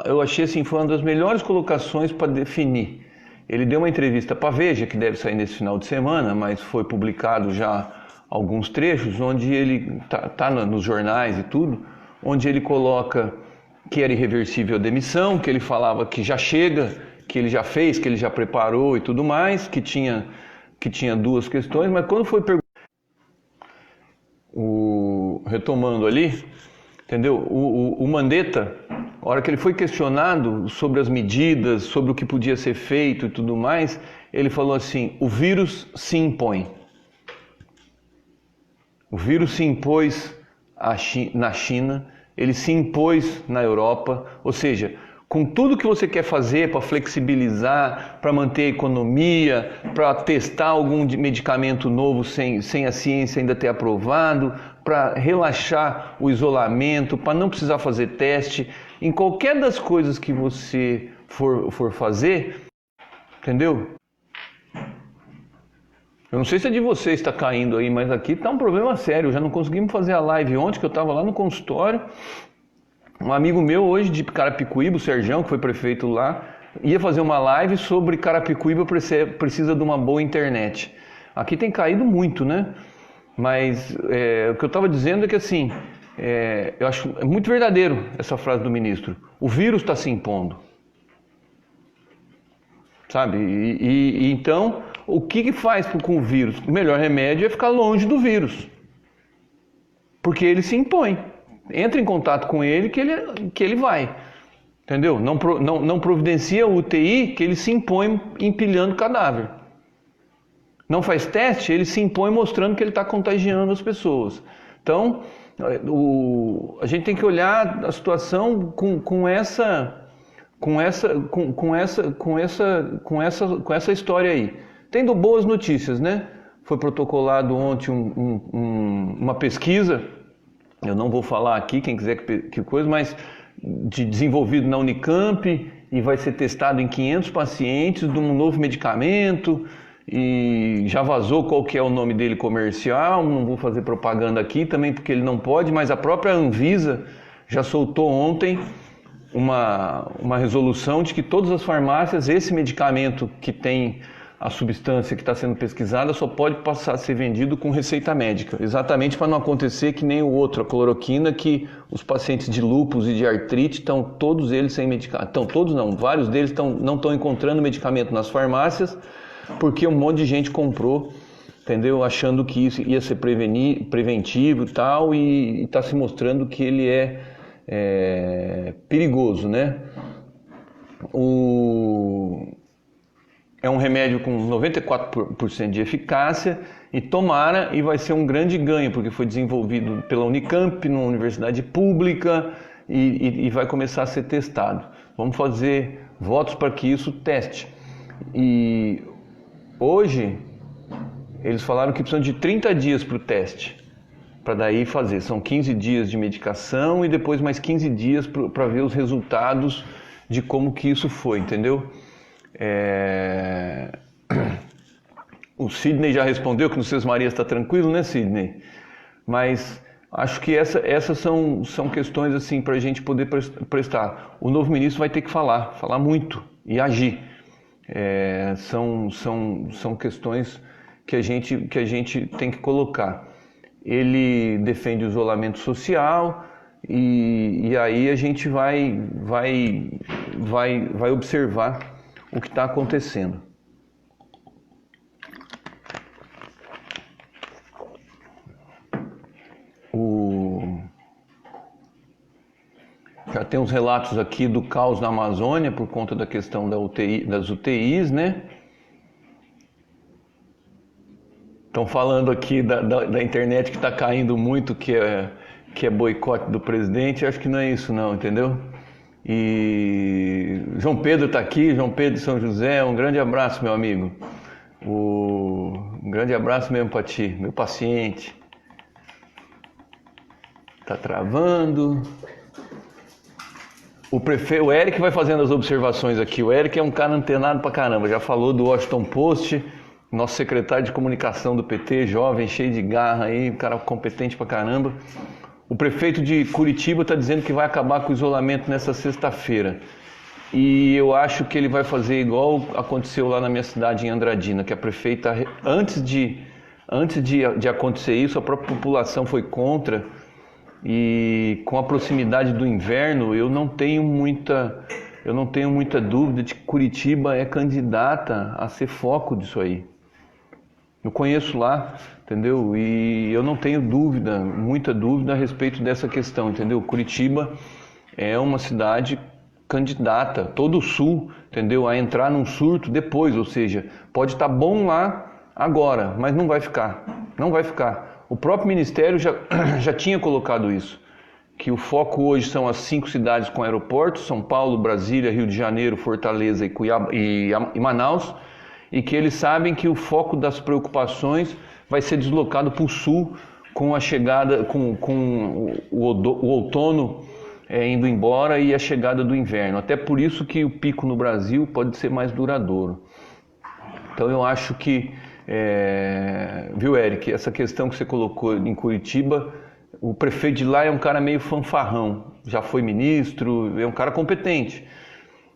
eu achei assim, foi uma das melhores colocações para definir. Ele deu uma entrevista para a Veja, que deve sair nesse final de semana, mas foi publicado já alguns trechos, onde ele tá nos jornais e tudo, onde ele coloca que era irreversível a demissão, que ele falava que já chega, que ele já fez, que ele já preparou e tudo mais, que tinha duas questões, mas quando foi retomando ali, entendeu? O Mandetta, a hora que ele foi questionado sobre as medidas, sobre o que podia ser feito e tudo mais, ele falou assim: o vírus se impõe. O vírus se impôs na China, ele se impôs na Europa, ou seja, com tudo que você quer fazer para flexibilizar, para manter a economia, para testar algum medicamento novo sem a ciência ainda ter aprovado, para relaxar o isolamento, para não precisar fazer teste, em qualquer das coisas que você for fazer, entendeu? Eu não sei se é de vocês está caindo aí, mas aqui está um problema sério. Já não conseguimos fazer a live ontem, que eu estava lá no consultório. Um amigo meu hoje de Carapicuíba, o Serjão, que foi prefeito lá, ia fazer uma live sobre Carapicuíba precisa de uma boa internet. Aqui tem caído muito, né? Mas o que eu estava dizendo é que assim, eu acho muito verdadeiro essa frase do ministro. O vírus está se impondo. Sabe? E então, o que faz com o vírus? O melhor remédio é ficar longe do vírus. Porque ele se impõe. Entra em contato com ele que ele vai. Entendeu? Não providencia o UTI que ele se impõe empilhando cadáver. Não faz teste, ele se impõe mostrando que ele está contagiando as pessoas. Então, a gente tem que olhar a situação com essa história aí. Tendo boas notícias, né? Foi protocolado ontem uma pesquisa, eu não vou falar aqui, quem quiser que coisa, mas desenvolvido na Unicamp e vai ser testado em 500 pacientes de um novo medicamento e já vazou qual que é o nome dele comercial, não vou fazer propaganda aqui também porque ele não pode, mas a própria Anvisa já soltou ontem uma resolução de que todas as farmácias, esse medicamento que tem a substância que está sendo pesquisada só pode passar a ser vendido com receita médica, exatamente para não acontecer que nem o outro, a cloroquina, que os pacientes de lúpus e de artrite estão todos eles sem medicamento, todos não, vários deles não estão encontrando medicamento nas farmácias, porque um monte de gente comprou, entendeu? Achando que isso ia ser preventivo e tal, e está se mostrando que ele é perigoso, né? É um remédio com 94% de eficácia e tomara, e vai ser um grande ganho, porque foi desenvolvido pela Unicamp, numa universidade pública, e vai começar a ser testado. Vamos fazer votos para que isso teste. E hoje, eles falaram que precisam de 30 dias para o teste, para daí fazer. São 15 dias de medicação e depois mais 15 dias para ver os resultados de como que isso foi, entendeu? O Sidney já respondeu que no Seus Marias está tranquilo, né, Sidney? Mas acho que essas são questões assim para a gente poder prestar. O novo ministro vai ter que falar muito e agir. São questões que a gente tem que colocar. Ele defende o isolamento social, e aí a gente vai observar o que está acontecendo. Já tem uns relatos aqui do caos na Amazônia por conta da questão das UTIs, né? Estão falando aqui da internet que está caindo muito, que é boicote do presidente. Acho que não é isso não, entendeu? E João Pedro está aqui, João Pedro de São José, um grande abraço, meu amigo. Um grande abraço mesmo para ti, meu paciente. Tá travando. O Eric vai fazendo as observações aqui. O Eric é um cara antenado pra caramba, já falou do Washington Post, nosso secretário de comunicação do PT, jovem, cheio de garra aí, um cara competente pra caramba. O prefeito de Curitiba está dizendo que vai acabar com o isolamento nessa sexta-feira. E eu acho que ele vai fazer igual aconteceu lá na minha cidade, em Andradina, que a prefeita, antes de acontecer isso, a própria população foi contra. E com a proximidade do inverno, eu não tenho muita dúvida de que Curitiba é candidata a ser foco disso aí. Eu conheço lá, entendeu? E eu não tenho muita dúvida a respeito dessa questão, entendeu? Curitiba é uma cidade candidata, todo o sul, entendeu? A entrar num surto depois, ou seja, pode estar bom lá agora, mas não vai ficar. O próprio Ministério já tinha colocado isso, que o foco hoje são as 5 cidades com aeroportos, São Paulo, Brasília, Rio de Janeiro, Fortaleza e Manaus, e que eles sabem que o foco das preocupações vai ser deslocado para o sul com a chegada, com o outono indo embora e a chegada do inverno. Até por isso que o pico no Brasil pode ser mais duradouro. Então eu acho que viu, Eric, essa questão que você colocou em Curitiba, o prefeito de lá é um cara meio fanfarrão, já foi ministro, é um cara competente,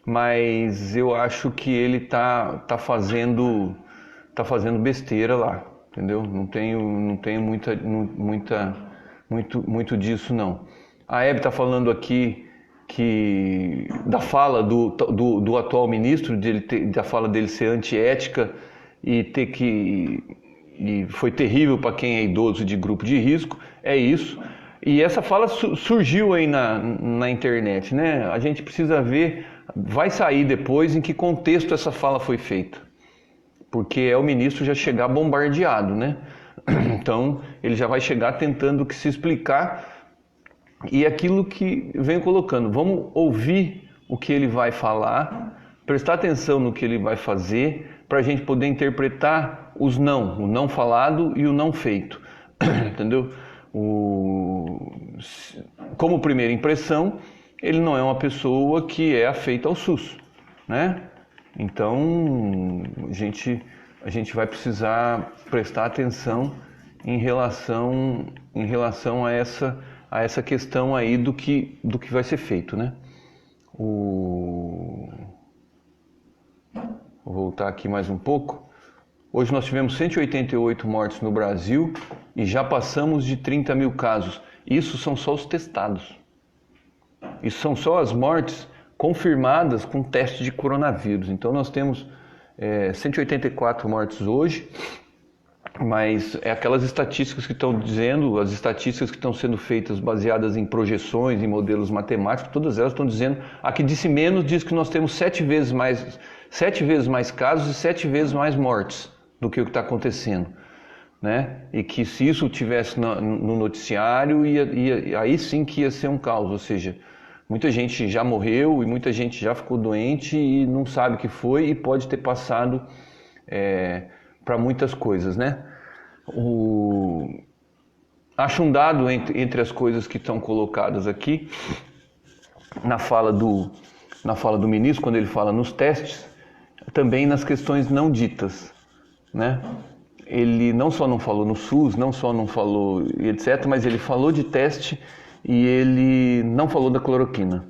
mas eu acho que ele tá fazendo besteira lá, entendeu? Não tenho muito disso não. A Hebe está falando aqui da fala do atual ministro, da fala dele ser antiética, e foi terrível para quem é idoso de grupo de risco, é isso. E essa fala surgiu aí na internet, né? A gente precisa ver, vai sair depois em que contexto essa fala foi feita. Porque é o ministro já chegar bombardeado, né? Então, ele já vai chegar tentando que se explicar, e aquilo que vem colocando, vamos ouvir o que ele vai falar, prestar atenção no que ele vai fazer, para a gente poder interpretar o não falado e o não feito, entendeu? Como primeira impressão, ele não é uma pessoa que é afeita ao SUS, né? Então a gente vai precisar prestar atenção em relação a essa questão aí do que vai ser feito, né? Vou voltar aqui mais um pouco. Hoje nós tivemos 188 mortes no Brasil e já passamos de 30 mil casos. Isso são só os testados. Isso são só as mortes confirmadas com teste de coronavírus. Então nós temos 184 mortes hoje, mas é aquelas estatísticas que estão dizendo, as estatísticas que estão sendo feitas baseadas em projeções, em modelos matemáticos, todas elas estão dizendo, a que disse menos diz que nós temos 7 vezes mais casos e 7 vezes mais mortes do que o que está acontecendo, né? E que se isso tivesse no noticiário, aí sim que ia ser um caos, ou seja, muita gente já morreu e muita gente já ficou doente e não sabe o que foi e pode ter passado para muitas coisas, né? Acho um dado entre as coisas que estão colocadas aqui, na fala do ministro, quando ele fala nos testes, também nas questões não ditas, né? Ele não só não falou no SUS, não só não falou etc, mas ele falou de teste e ele não falou da cloroquina.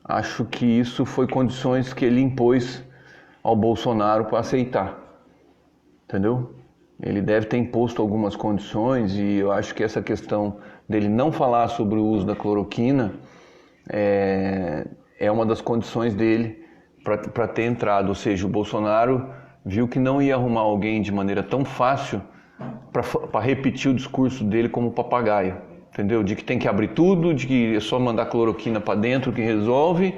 Acho que isso foi condições que ele impôs ao Bolsonaro para aceitar, entendeu? Ele deve ter imposto algumas condições e eu acho que essa questão dele não falar sobre o uso da cloroquina é uma das condições dele para ter entrado. Ou seja, o Bolsonaro viu que não ia arrumar alguém de maneira tão fácil para repetir o discurso dele como papagaio, entendeu? De que tem que abrir tudo, de que é só mandar cloroquina para dentro que resolve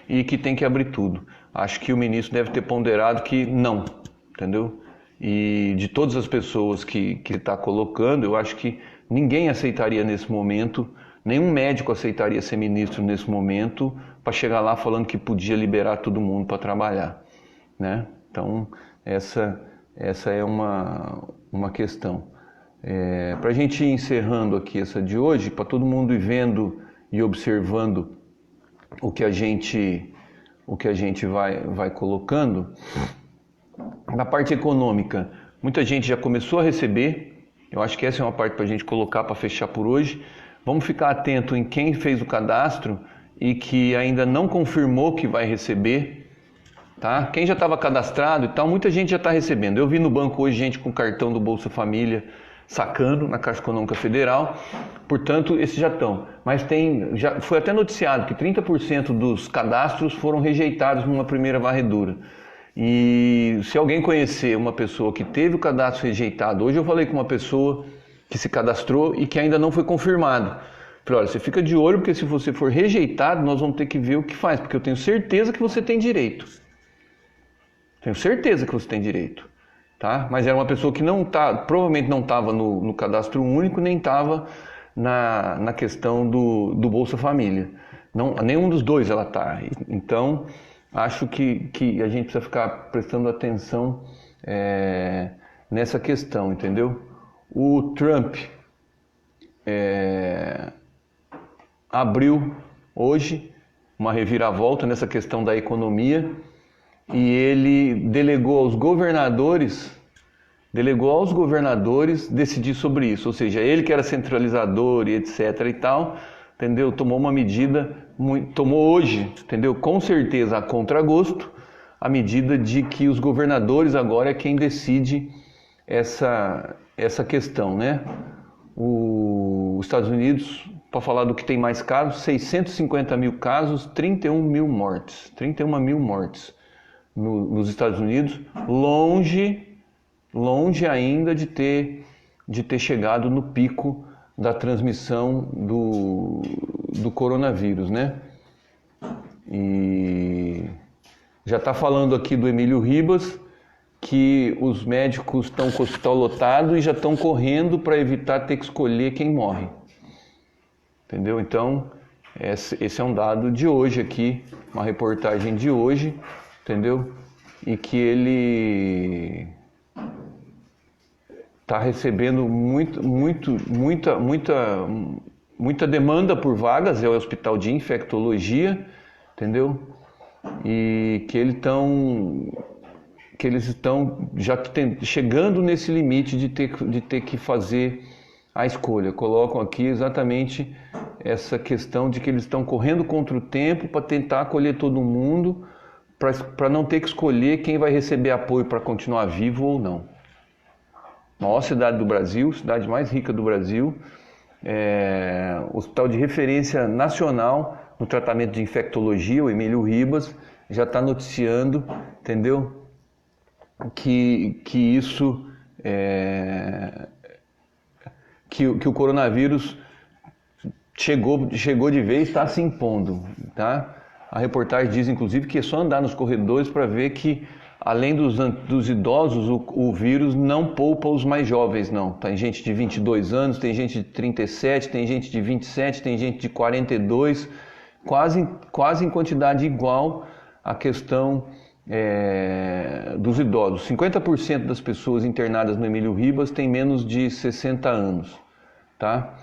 e que tem que abrir tudo. Acho que o ministro deve ter ponderado que não, entendeu? E de todas as pessoas que está colocando, eu acho que ninguém aceitaria nesse momento, nenhum médico aceitaria ser ministro nesse momento para chegar lá falando que podia liberar todo mundo para trabalhar, né? Então, essa é uma questão. Para a gente ir encerrando aqui essa de hoje, para todo mundo ir vendo e observando o que a gente vai colocando, na parte econômica, muita gente já começou a receber. Eu acho que essa é uma parte para a gente colocar para fechar por hoje. Vamos ficar atento em quem fez o cadastro e que ainda não confirmou que vai receber, tá? Quem já estava cadastrado e tal, muita gente já está recebendo. Eu vi no banco hoje gente com cartão do Bolsa Família sacando na Caixa Econômica Federal, portanto, esses já estão. Mas já foi até noticiado que 30% dos cadastros foram rejeitados numa primeira varredura. E se alguém conhecer uma pessoa que teve o cadastro rejeitado, hoje eu falei com uma pessoa que se cadastrou e que ainda não foi confirmado. Falei, olha, você fica de olho porque se você for rejeitado, nós vamos ter que ver o que faz, porque eu tenho certeza que você tem direito. Tenho certeza que você tem direito. Tá? Mas era uma pessoa que provavelmente não estava no cadastro único, nem estava na questão do Bolsa Família. Nenhum dos dois ela está. Então, acho que a gente precisa ficar prestando atenção nessa questão, entendeu? O Trump abriu hoje uma reviravolta nessa questão da economia e ele delegou aos governadores decidir sobre isso. Ou seja, ele que era centralizador e etc e tal, entendeu? Tomou uma medida, tomou hoje, entendeu? Com certeza a contragosto, a medida de que os governadores agora é quem decide essa questão, né? Os Estados Unidos, para falar do que tem mais casos, 650 mil casos, 31 mil mortes. 31 mil mortes nos Estados Unidos, longe ainda de ter chegado no pico da transmissão do coronavírus, né? E já está falando aqui do Emílio Ribas, que os médicos estão com o hospital lotado e já estão correndo para evitar ter que escolher quem morre. Entendeu? Então, esse é um dado de hoje aqui, uma reportagem de hoje, entendeu? E que ele está recebendo muita demanda por vagas, é o hospital de infectologia, entendeu? E que eles estão já chegando nesse limite de ter que fazer a escolha. Colocam aqui exatamente essa questão de que eles estão correndo contra o tempo para tentar acolher todo mundo, para não ter que escolher quem vai receber apoio para continuar vivo ou não. Maior cidade do Brasil, cidade mais rica do Brasil, hospital de referência nacional no tratamento de infectologia, o Emílio Ribas, já está noticiando, entendeu? Que isso, que o coronavírus chegou de vez, está se impondo, tá? A reportagem diz, inclusive, que é só andar nos corredores para ver que, além dos idosos, o vírus não poupa os mais jovens, não. Tem gente de 22 anos, tem gente de 37, tem gente de 27, tem gente de 42, quase em quantidade igual à questão dos idosos. 50% das pessoas internadas no Emílio Ribas têm menos de 60 anos, tá?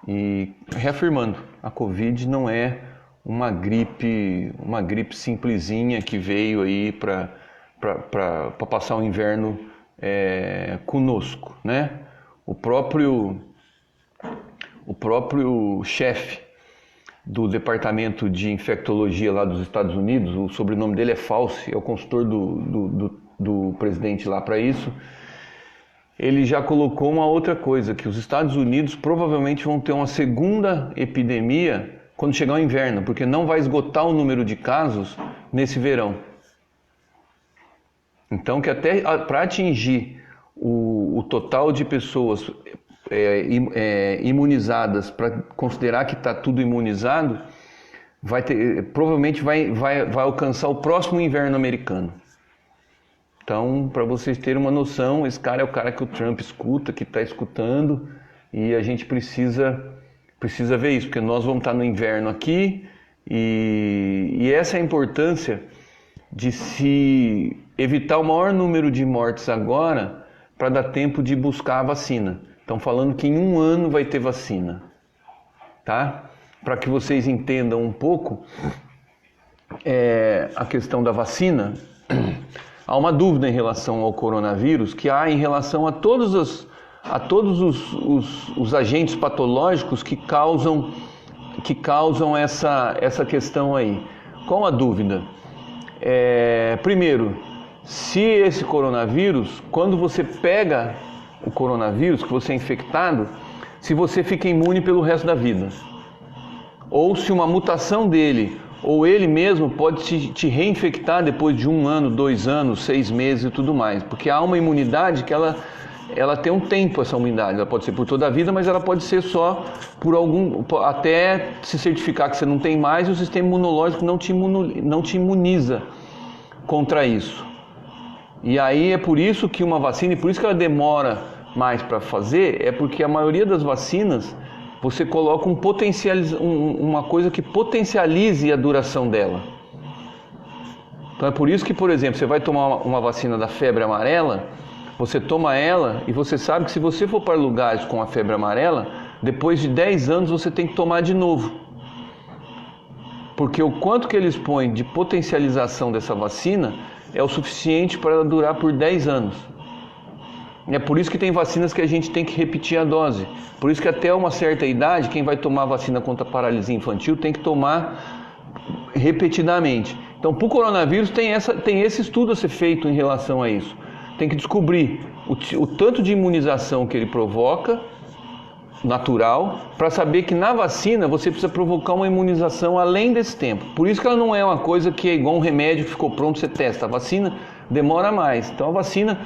E reafirmando, a Covid não é uma gripe simplesinha que veio aí para passar o inverno conosco, né? O próprio chefe do departamento de infectologia lá dos Estados Unidos, o sobrenome dele é Fauci, é o consultor do presidente lá para isso, ele já colocou uma outra coisa, que os Estados Unidos provavelmente vão ter uma segunda epidemia quando chegar o inverno, porque não vai esgotar o número de casos nesse verão. Então, que até para atingir o total de pessoas imunizadas, para considerar que está tudo imunizado, provavelmente vai alcançar o próximo inverno americano. Então, para vocês terem uma noção, esse cara é o cara que o Trump escuta, que está escutando, e a gente precisa ver isso, porque nós vamos estar no inverno aqui, e essa é a importância de se evitar o maior número de mortes agora, para dar tempo de buscar a vacina. Estão falando que em 1 ano vai ter vacina, tá? Para que vocês entendam um pouco a questão da vacina, há uma dúvida em relação ao coronavírus que há em relação a todos os agentes patológicos que causam essa questão aí. Qual a dúvida? Primeiro, se esse coronavírus, quando você pega o coronavírus, que você é infectado, se você fica imune pelo resto da vida. Ou se uma mutação dele, ou ele mesmo pode te reinfectar depois de 1 ano, 2 anos, 6 meses e tudo mais. Porque há uma imunidade que ela tem um tempo, essa imunidade. Ela pode ser por toda a vida, mas ela pode ser só por até se certificar que você não tem mais e o sistema imunológico não te imuniza contra isso. E aí é por isso que uma vacina, e por isso que ela demora mais para fazer, é porque a maioria das vacinas você coloca uma coisa que potencialize a duração dela. Então é por isso que, por exemplo, você vai tomar uma vacina da febre amarela, você toma ela e você sabe que se você for para lugares com a febre amarela, depois de 10 anos você tem que tomar de novo. Porque o quanto que eles põem de potencialização dessa vacina é o suficiente para ela durar por 10 anos. É por isso que tem vacinas que a gente tem que repetir a dose. Por isso que até uma certa idade, quem vai tomar vacina contra a paralisia infantil tem que tomar repetidamente. Então, para o coronavírus tem esse estudo a ser feito em relação a isso. Tem que descobrir o tanto de imunização que ele provoca, natural, para saber que na vacina você precisa provocar uma imunização além desse tempo. Por isso que ela não é uma coisa que é igual um remédio que ficou pronto, você testa. A vacina demora mais. Então a vacina,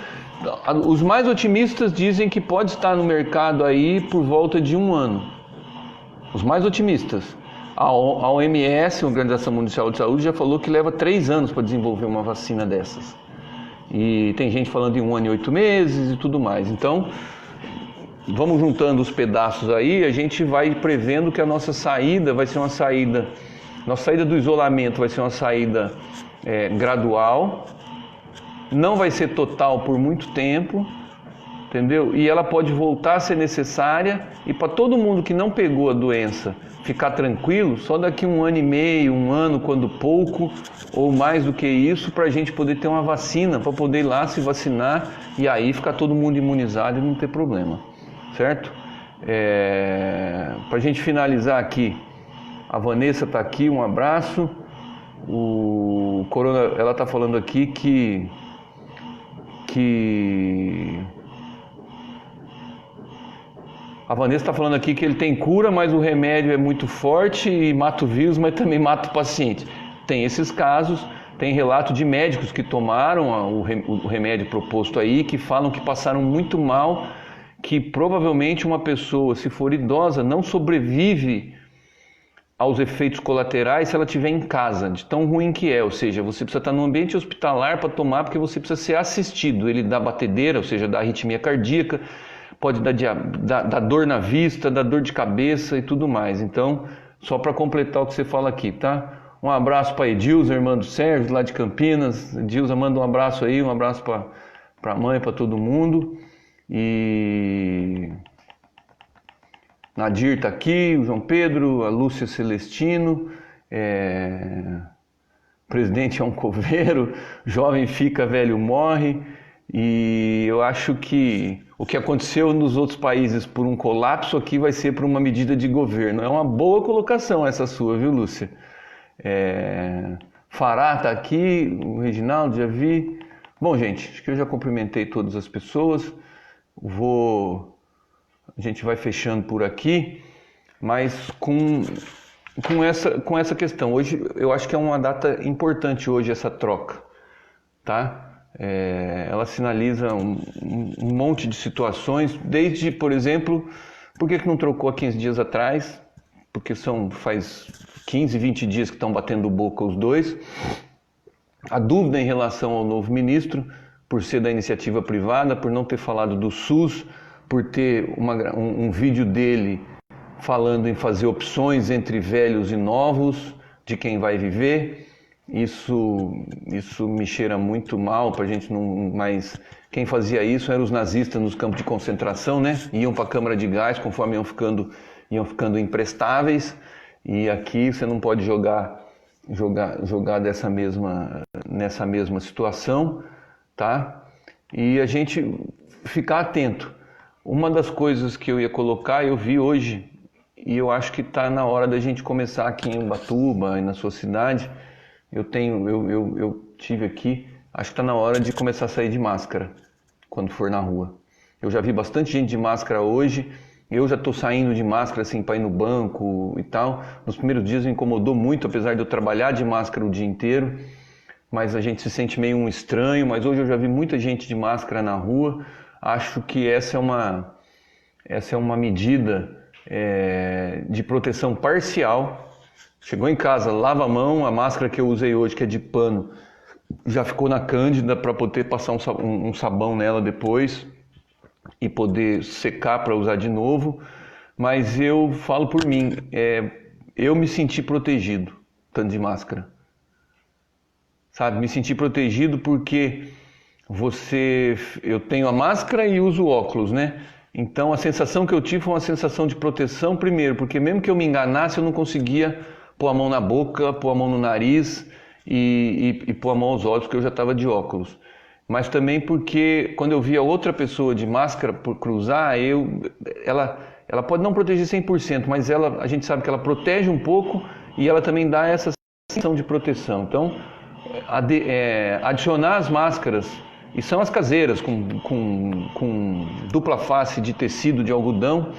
os mais otimistas dizem que pode estar no mercado aí por volta de 1 ano. Os mais otimistas. A OMS, a Organização Mundial de Saúde, já falou que leva 3 anos para desenvolver uma vacina dessas. E tem gente falando em 1 ano e 8 meses e tudo mais. Então, vamos juntando os pedaços aí, a gente vai prevendo que a nossa saída vai ser uma saída, nossa saída do isolamento vai ser uma saída gradual, não vai ser total por muito tempo, entendeu? E ela pode voltar a ser necessária, e para todo mundo que não pegou a doença ficar tranquilo, só daqui 1 ano e meio, 1 ano, quando pouco, ou mais do que isso, para a gente poder ter uma vacina, para poder ir lá se vacinar e aí ficar todo mundo imunizado e não ter problema. Certo? Para a gente finalizar aqui, a Vanessa está aqui, um abraço. Ela está falando aqui que a Vanessa está falando aqui que ele tem cura, mas o remédio é muito forte e mata o vírus, mas também mata o paciente. Tem esses casos, tem relato de médicos que tomaram o remédio proposto aí, que falam que passaram muito mal, que provavelmente uma pessoa, se for idosa, não sobrevive aos efeitos colaterais se ela estiver em casa, de tão ruim que é. Ou seja, você precisa estar no ambiente hospitalar para tomar, porque você precisa ser assistido. Ele dá batedeira, ou seja, dá arritmia cardíaca, pode dar dor na vista, dar dor de cabeça e tudo mais. Então, só para completar o que você fala aqui, tá? Um abraço para Edilza, irmã do Sérgio, lá de Campinas. Edilza, manda um abraço aí, um abraço para a mãe, para todo mundo. E Nadir está aqui, o João Pedro, a Lúcia Celestino, presidente é um coveiro, jovem fica, velho morre. E eu acho que o que aconteceu nos outros países por um colapso aqui vai ser por uma medida de governo. É uma boa colocação essa sua, viu, Lúcia? Fará está aqui, o Reginaldo, já vi. Bom, gente, acho que eu já cumprimentei todas as pessoas. A gente vai fechando por aqui, mas com essa questão. Hoje eu acho que é uma data importante hoje essa troca, tá? Ela sinaliza um monte de situações, desde, por exemplo, por que não trocou há 15 dias atrás? Porque faz 15, 20 dias que estão batendo boca os dois. A dúvida em relação ao novo ministro, por ser da iniciativa privada, por não ter falado do SUS, por ter um vídeo dele falando em fazer opções entre velhos e novos, de quem vai viver. Isso me cheira muito mal, pra gente não mais... Quem fazia isso eram os nazistas nos campos de concentração, né? Iam para a câmara de gás conforme iam ficando imprestáveis, e aqui você não pode jogar nessa mesma situação, tá? E a gente ficar atento. Uma das coisas que eu ia colocar, eu vi hoje, e eu acho que está na hora da gente começar aqui em Ubatuba e na sua cidade. Eu tive aqui, acho que está na hora de começar a sair de máscara quando for na rua. Eu já vi bastante gente de máscara hoje. Eu já estou saindo de máscara assim para ir no banco e tal. Nos primeiros dias me incomodou muito, apesar de eu trabalhar de máscara o dia inteiro. Mas a gente se sente meio um estranho. Mas hoje eu já vi muita gente de máscara na rua. Acho que essa é uma medida de proteção parcial. Chegou em casa, lava a mão, a máscara que eu usei hoje, que é de pano, já ficou na cândida para poder passar um sabão nela depois e poder secar para usar de novo. Mas eu falo por mim, eu me senti protegido estando de máscara. Sabe, me senti protegido porque eu tenho a máscara e uso óculos, né? Então a sensação que eu tive foi uma sensação de proteção primeiro, porque mesmo que eu me enganasse, eu não conseguia pôr a mão na boca, pôr a mão no nariz e pôr a mão aos olhos, porque eu já estava de óculos. Mas também porque quando eu via outra pessoa de máscara por cruzar, ela pode não proteger 100%, mas a gente sabe que ela protege um pouco e ela também dá essa sensação de proteção. Então, adicionar as máscaras, e são as caseiras, com dupla face de tecido de algodão,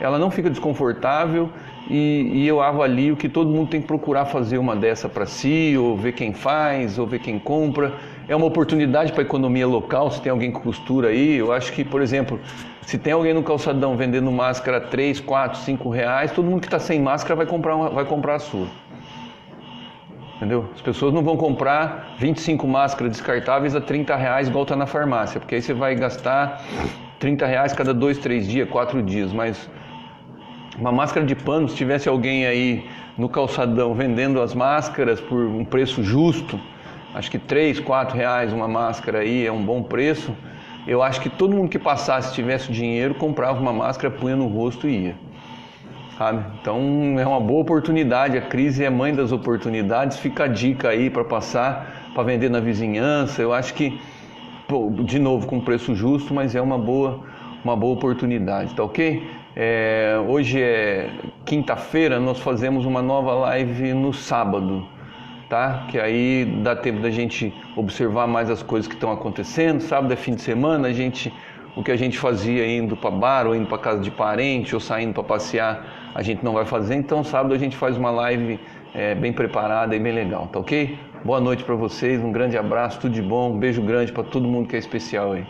ela não fica desconfortável. E eu avalio que todo mundo tem que procurar fazer uma dessa para si, ou ver quem faz, ou ver quem compra. É uma oportunidade para a economia local, se tem alguém que costura aí. Eu acho que, por exemplo, se tem alguém no calçadão vendendo máscara a 3, 4, 5 reais, todo mundo que está sem máscara vai comprar a sua. Entendeu? As pessoas não vão comprar 25 máscaras descartáveis a 30 reais igual está na farmácia, porque aí você vai gastar 30 reais cada 2, 3 dias, 4 dias, mas... Uma máscara de pano, se tivesse alguém aí no calçadão vendendo as máscaras por um preço justo, acho que 3, 4 reais uma máscara aí é um bom preço, eu acho que todo mundo que passasse, tivesse dinheiro, comprava uma máscara, punha no rosto e ia. Sabe? Então é uma boa oportunidade, a crise é mãe das oportunidades, fica a dica aí para passar, para vender na vizinhança. Eu acho que, de novo, com preço justo, mas é uma boa oportunidade, tá ok? Hoje é quinta-feira, nós fazemos uma nova live no sábado, tá? Que aí dá tempo da gente observar mais as coisas que estão acontecendo. Sábado é fim de semana, o que a gente fazia indo para bar, ou indo para casa de parente, ou saindo para passear, a gente não vai fazer. Então sábado a gente faz uma live bem preparada e bem legal, tá ok? Boa noite para vocês, um grande abraço, tudo de bom, um beijo grande para todo mundo que é especial aí.